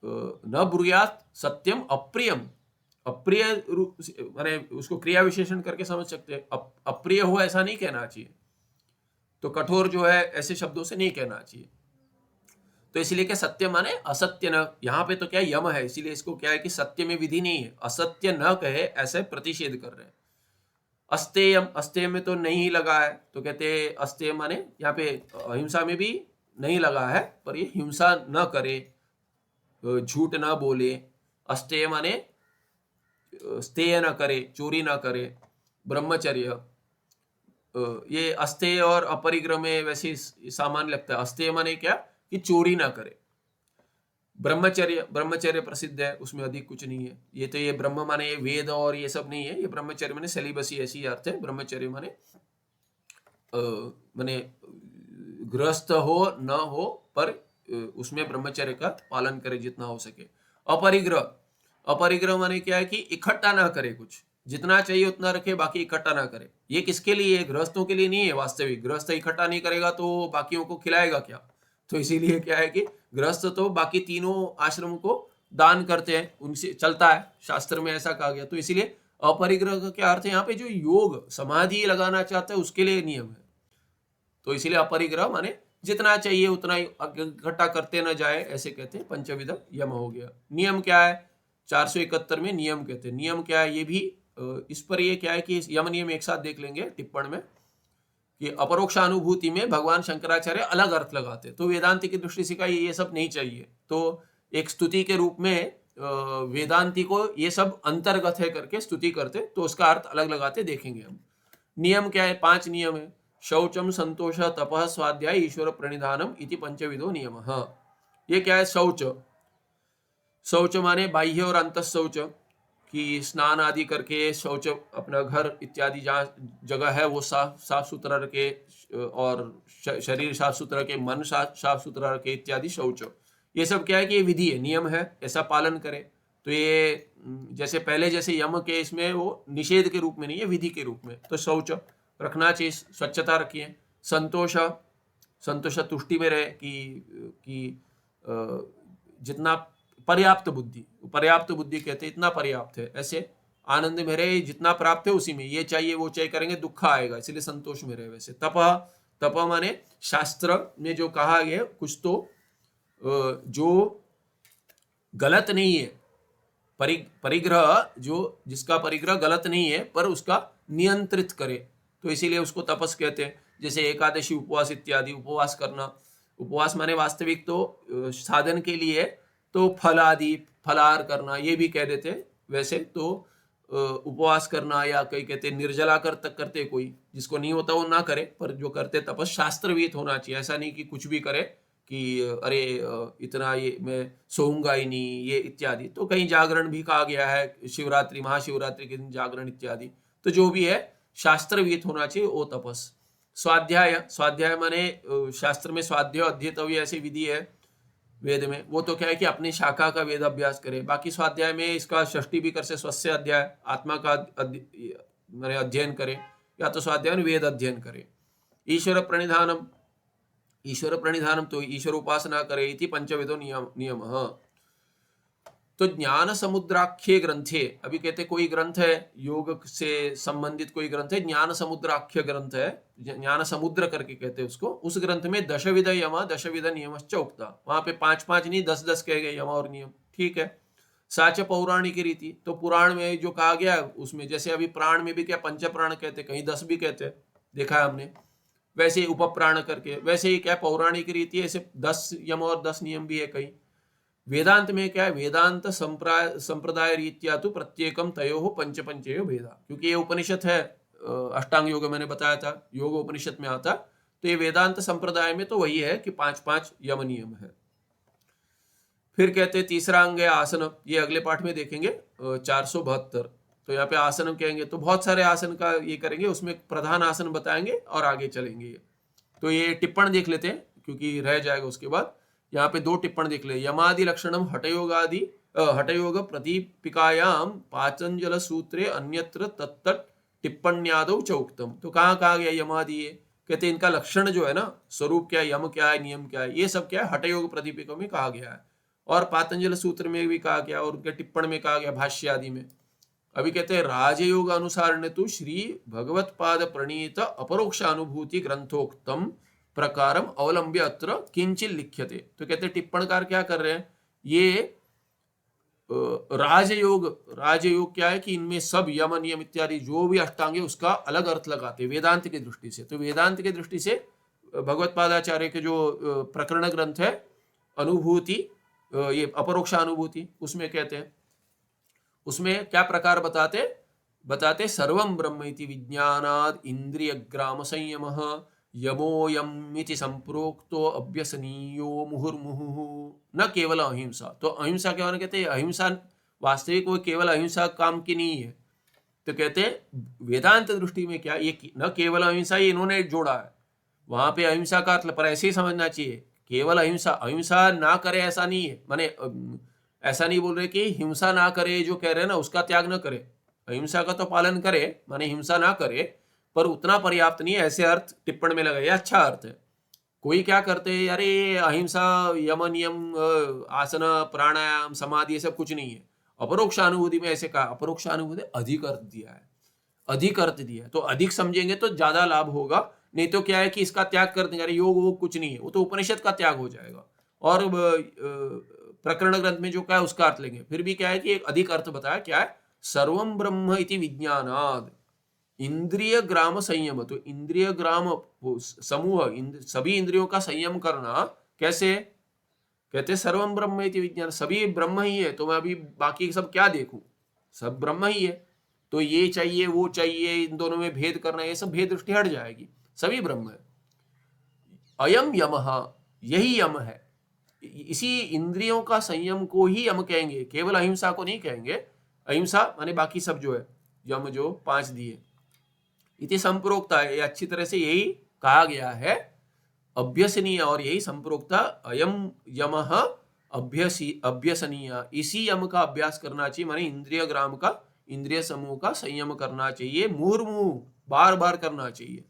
न ब्रूयात सत्यम अप्रियम। अप्रिय माने उसको क्रिया विशेषण करके समझ सकते हैं। अप्रिय हो ऐसा नहीं कहना चाहिए, तो कठोर जो है ऐसे शब्दों से नहीं कहना चाहिए। तो इसलिए क्या सत्य माने असत्य न, यहाँ पे तो क्या यम है, इसीलिए इसको क्या है कि सत्य में विधि नहीं है, असत्य न कहे ऐसे प्रतिषेध कर रहे हैं। अस्तेयम, अस्तेय में तो नहीं लगा है, तो कहते अस्तेय माने यहाँ पे अहिंसा में भी नहीं लगा है, पर ये हिंसा न करे, झूठ न बोले। अस्तेय माने स्तेय न करे, चोरी न करे। ब्रह्मचर्य, ये अस्तेय और अपरिग्रह में वैसे सामान्य लगता है। अस्तेय माने क्या कि चोरी ना करे। ब्रह्मचर्य, ब्रह्मचर्य प्रसिद्ध है, उसमें अधिक कुछ नहीं है। ये तो ये ब्रह्म माने ये वेद और ये सब नहीं है, ये ब्रह्मचर्य माने सेलिबसी ऐसी अर्थ है। ब्रह्मचर्य माने माने गृहस्थ हो न हो, पर उसमें ब्रह्मचर्य का पालन करे जितना हो सके। अपरिग्रह, अपरिग्रह माने क्या है कि इकट्ठा ना करे, कुछ जितना चाहिए उतना रखे, बाकी इकट्ठा ना करे। ये किसके लिए है? गृहस्थों के लिए नहीं है। वास्तविक गृहस्थ इकट्ठा नहीं करेगा तो बाकियों को खिलाएगा क्या? तो इसीलिए क्या है कि गृहस्थ तो बाकी तीनों आश्रम को दान करते हैं, उनसे चलता है, शास्त्र में ऐसा कहा गया। तो इसीलिए अपरिग्रह का क्या अर्थ है? यहाँ पे जो योग समाधि लगाना चाहता है उसके लिए नियम है। तो इसीलिए अपरिग्रह माने जितना चाहिए उतना ही इकट्ठा करते न जाए, ऐसे कहते हैं। पंचविध यम हो गया। नियम क्या है? 471 में नियम कहते हैं। नियम क्या है? ये भी इस पर ये क्या है कि यम नियम एक साथ देख लेंगे टिप्पण में, कि अपरोक्षानुभूति में भगवान शंकराचार्य अलग अर्थ लगाते। तो वेदांति की दृष्टि से का ये सब नहीं चाहिए, तो एक स्तुति के रूप में वेदांति को ये सब अंतर्गत है करके स्तुति करते, तो उसका अर्थ अलग लगाते, देखेंगे हम। नियम क्या है? 5 नियम है। शौचम संतोष तपः स्वाध्याय ईश्वर प्रणिधानम इति पंचविधो नियम। हाँ, ये क्या है? शौच, शौच माने बाह्य और अंत शौच, कि स्नान आदि करके शौच, अपना घर इत्यादि जहाँ जगह है वो साफ सुथरा रखे, और शरीर साफ सुथरा रखे, मन साफ सुथरा रखे इत्यादि शौच। ये सब क्या है कि ये विधि है, नियम है, ऐसा पालन करे। तो ये जैसे पहले जैसे यम के इसमें वो निषेध के रूप में नहीं है, विधि के रूप में। तो शौच रखना चाहिए, स्वच्छता रखिए। संतोष, संतोष तुष्टि में रहे, कि जितना पर्याप्त बुद्धि, पर्याप्त बुद्धि कहते हैं इतना पर्याप्त है, ऐसे आनंद में रहे, जितना प्राप्त है उसी में, ये चाहिए वो चाहिए करेंगे दुख आएगा, इसलिए संतोष में रहे। वैसे तप, तप माने शास्त्र में जो कहा गया कुछ तो जो गलत नहीं है, परिग्रह जो जिसका परिग्रह गलत नहीं है पर उसका नियंत्रित करे, तो इसीलिए उसको तपस कहते हैं। जैसे एकादशी, उपवास इत्यादि। उपवास करना, उपवास माने वास्तविक तो साधन के लिए, तो फल आदि फलाहार करना ये भी कह देते हैं। वैसे तो उपवास करना, या कई कहते निर्जला करते, कोई जिसको नहीं होता वो ना करे, पर जो करते तपस शास्त्रविहित होना चाहिए। ऐसा नहीं कि कुछ भी करे कि अरे इतना ये मैं सोऊंगा ही नहीं, ये इत्यादि। तो कहीं जागरण भी कहा गया है, शिवरात्रि, महाशिवरात्रि के दिन जागरण इत्यादि। तो जो भी है शास्त्रविहित होना चाहिए वो तपस। स्वाध्याय, स्वाध्याय माने शास्त्र में स्वाध्याय अध्येतव्य ऐसी विधि है वेद में, वो तो क्या है कि अपनी शाखा का वेद अभ्यास करे। बाकी स्वाध्याय में इसका षष्ठी भी कर से, स्वस्य अध्याय, आत्मा का मैंने अध्ययन करे, या तो स्वाध्याय में वेद अध्ययन करे। ईश्वर प्रणिधानम, ईश्वर प्रणिधानम तो ईश्वर उपासना करे, इति पंचविधो नियम। हाँ, तो ज्ञान समुद्राख्ये ग्रंथे, अभी कहते कोई ग्रंथ है योग से संबंधित, कोई ग्रंथ है ज्ञान समुद्राख्य ग्रंथ है, ज्ञान समुद्र करके कहते हैं उसको। उस ग्रंथ में दशविध यम दशविध नियमश्च उक्ता, वहां पे 5-5 नहीं 10-10 कहे गए यम और नियम, ठीक है। साच पौराणिक रीति, तो पुराण में जो कहा गया उसमें, जैसे अभी प्राण में भी क्या 5 प्राण कहते, कहीं 10 भी कहते, देखा है हमने। वैसे उपप्राण करके, वैसे ही क्या पौराणिक रीति है, ऐसे 10 यम और 10 नियम भी है कहीं। वेदांत में क्या है? वेदांत संप्रदाय रीत्या तो प्रत्येकम तयो पंचेयो भेदा, क्योंकि ये उपनिषद है, अष्टांग योग मैंने बताया था, योग उपनिषद में आता, तो ये वेदांत संप्रदाय में तो वही है कि 5-5 यम नियम है। फिर कहते तीसरा अंग है आसन, ये अगले पाठ में देखेंगे 472। तो यहाँ पे आसन कहेंगे तो बहुत सारे आसन का ये करेंगे, उसमें प्रधान आसन बताएंगे और आगे चलेंगे। तो ये टिप्पण देख लेते हैं क्योंकि रह जाएगा उसके बाद। यहाँ पे 2 टिप्पण देख ले। यमादि लक्षणम हठयोगादि हठयोग प्रतिपिकायाम पातंजल सूत्रे अन्यत्र तत्तट टिप्पण्यादौ च उक्तम। तो कहाँ कहा गया यमादि? ये कहते हैं इनका लक्षण जो है ना, स्वरूप क्या है, यम क्या है, नियम क्या है, ये सब क्या है हठयोग प्रदीपिका में कहा गया है, और पातंजल सूत्र में भी कहा गया, और उनके टिप्पण में कहा गया, भाष्य आदि में। अभी कहते हैं राजयोग अनुसार ने तो श्री भगवत पाद प्रणीत अपरोक्षानुभूति ग्रंथोक्तम प्रकारम अवलंब्य अत्र किंचित लिख्यते। तो कहते हैं टिप्पणकार क्या कर रहे हैं, ये राजयोग क्या है कि इनमें सब यम नियम इत्यादि जो भी अष्टांग है उसका अलग अर्थ लगाते हैं वेदांत की दृष्टि से। तो वेदांत की दृष्टि से भगवत पादाचार्य के जो प्रकरण ग्रंथ है अनुभूति, ये अपरोक्षानुभूति, उसमें कहते हैं, उसमें क्या प्रकार बताते सर्वं ब्रह्म इति विज्ञानाद इंद्रिय ग्राम संयमः यमोयमिति संप्रोक्तो अभ्यसनीयो मुहुर्मुहुः न केवल अहिंसा। तो अहिंसा क्या होना, कहते हैं अहिंसा वास्तविक वो केवल अहिंसा काम की नहीं है। तो कहते हैं वेदांत दृष्टि में क्या, ये न केवल अहिंसा, ये इन्होंने जोड़ा है, वहां पे अहिंसा का अर्थ पर ऐसे ही समझना चाहिए, केवल अहिंसा, अहिंसा ना करे ऐसा नहीं है, माने ऐसा नहीं बोल रहे कि हिंसा ना करे, जो कह रहे हैं ना उसका त्याग न करे, अहिंसा का तो पालन करे, माने हिंसा ना करे, पर उतना पर्याप्त नहीं है, ऐसे अर्थ टिप्पण में लगा, ये अच्छा अर्थ है। कोई क्या करते हैं, अरे अहिंसा यम नियम आसन प्राणायाम समाधि ये सब कुछ नहीं है। अपरोक्षानुभूति में ऐसे कहा, अपरोक्षानुभूति अधिक अर्थ दिया है, अधिक अर्थ दिया है, तो अधिक समझेंगे तो ज्यादा लाभ होगा, नहीं तो क्या है कि इसका त्याग कर देंगे, अरे योग वो कुछ नहीं है, वो तो उपनिषद का त्याग हो जाएगा, और प्रकरण ग्रंथ में जो क्या है उसका अर्थ लेंगे। फिर भी क्या है कि एक अधिक अर्थ बताया, क्या है, सर्वम ब्रह्म इति विज्ञानाद इंद्रिय ग्राम संयम। तो इंद्रिय ग्राम समूह, सभी इंद्रियों का संयम करना कैसे, कहते सर्वम ब्रह्म इति विज्ञान, सभी ब्रह्म ही है, तो मैं अभी बाकी सब क्या देखूं, सब ब्रह्म ही है, तो ये चाहिए वो चाहिए, इन दोनों में भेद करना, ये सब भेद दृष्टि हट जाएगी, सभी ब्रह्म है। अयम यमः, यही यम है, इसी इंद्रियों का संयम को ही यम कहेंगे, केवल अहिंसा को नहीं कहेंगे। अहिंसा माने बाकी सब जो है यम जो 5 दिए, इति संप्रोक्ता है, ये अच्छी तरह से यही कहा गया है, अभ्यसनीय, और यही संप्रोक्ता अयम यमः अभ्यसनीय, इसी यम का अभ्यास करना चाहिए, माने इंद्रिय ग्राम का, इंद्रिय समूह का संयम करना चाहिए, मुहुर्मुहुः बार बार करना चाहिए।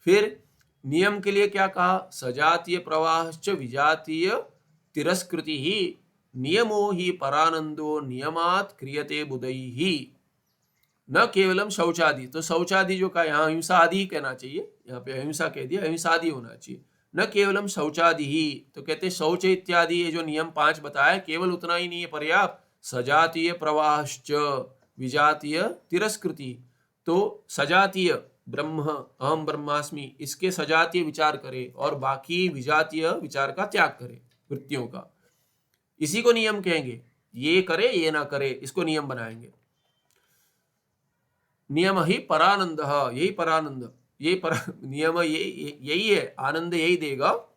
फिर नियम के लिए क्या कहा, सजातीय प्रवाहश्च विजातीय तिरस्कृति ही नियमो ही परानंदो नियमात क्रियते बुधैहि न केवलम शौचादि। तो शौचादि जो कहा, यहाँ अहिंसा आदि ही कहना चाहिए, यहाँ पे अहिंसा कह दिया, अहिंसा आदि होना चाहिए, न केवलम शौचादि ही। तो कहते शौच इत्यादि ये जो नियम 5 बताया, केवल उतना ही नहीं है पर्याप्त, सजातीय प्रवाहश्च विजातीय तिरस्कृति। तो सजातीय ब्रह्म अहम ब्रह्मास्मि, इसके सजातीय विचार करे, और बाकी विजातीय विचार का त्याग करे, वृत्तियों का, इसी को नियम कहेंगे। ये करे ये ना करे, इसको नियम बनाएंगे। नियम ही परानंद, यही परानंद, नियम यही है, आनंद यही देगा,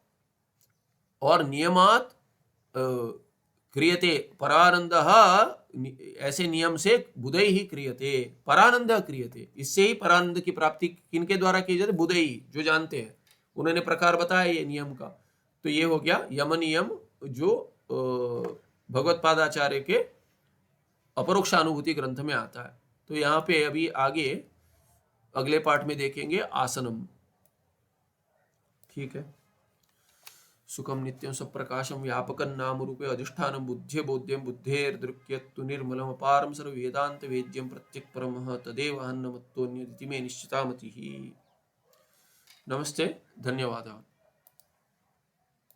और नियमात क्रियते परानंद, ऐसे नियम से बुधई ही क्रियते, परानंद क्रियते, इससे ही परानंद की प्राप्ति किनके द्वारा की जाती है, बुधई, जो जानते हैं, उन्होंने प्रकार बताया ये नियम का। तो ये हो गया यम नियम, जो भगवत पादाचार्य के अपरोक्षानुभूति ग्रंथ में आता है। तो यहाँ पे अभी आगे अगले पाठ में देखेंगे आसनम, ठीक है। सुखम नित्यम सप्रकाशम व्यापकं नाम रूपे अधिष्ठानं बुद्धे बोध्यं बुद्धेर्दृक्यत्तु निर्मलम अपारम सर्व वेदांत वेद्यं प्रत्यक् परमः तदेव अहन्नमत्तोऽन्यदिति मे निश्चिता मतिः। नमस्ते, धन्यवादः।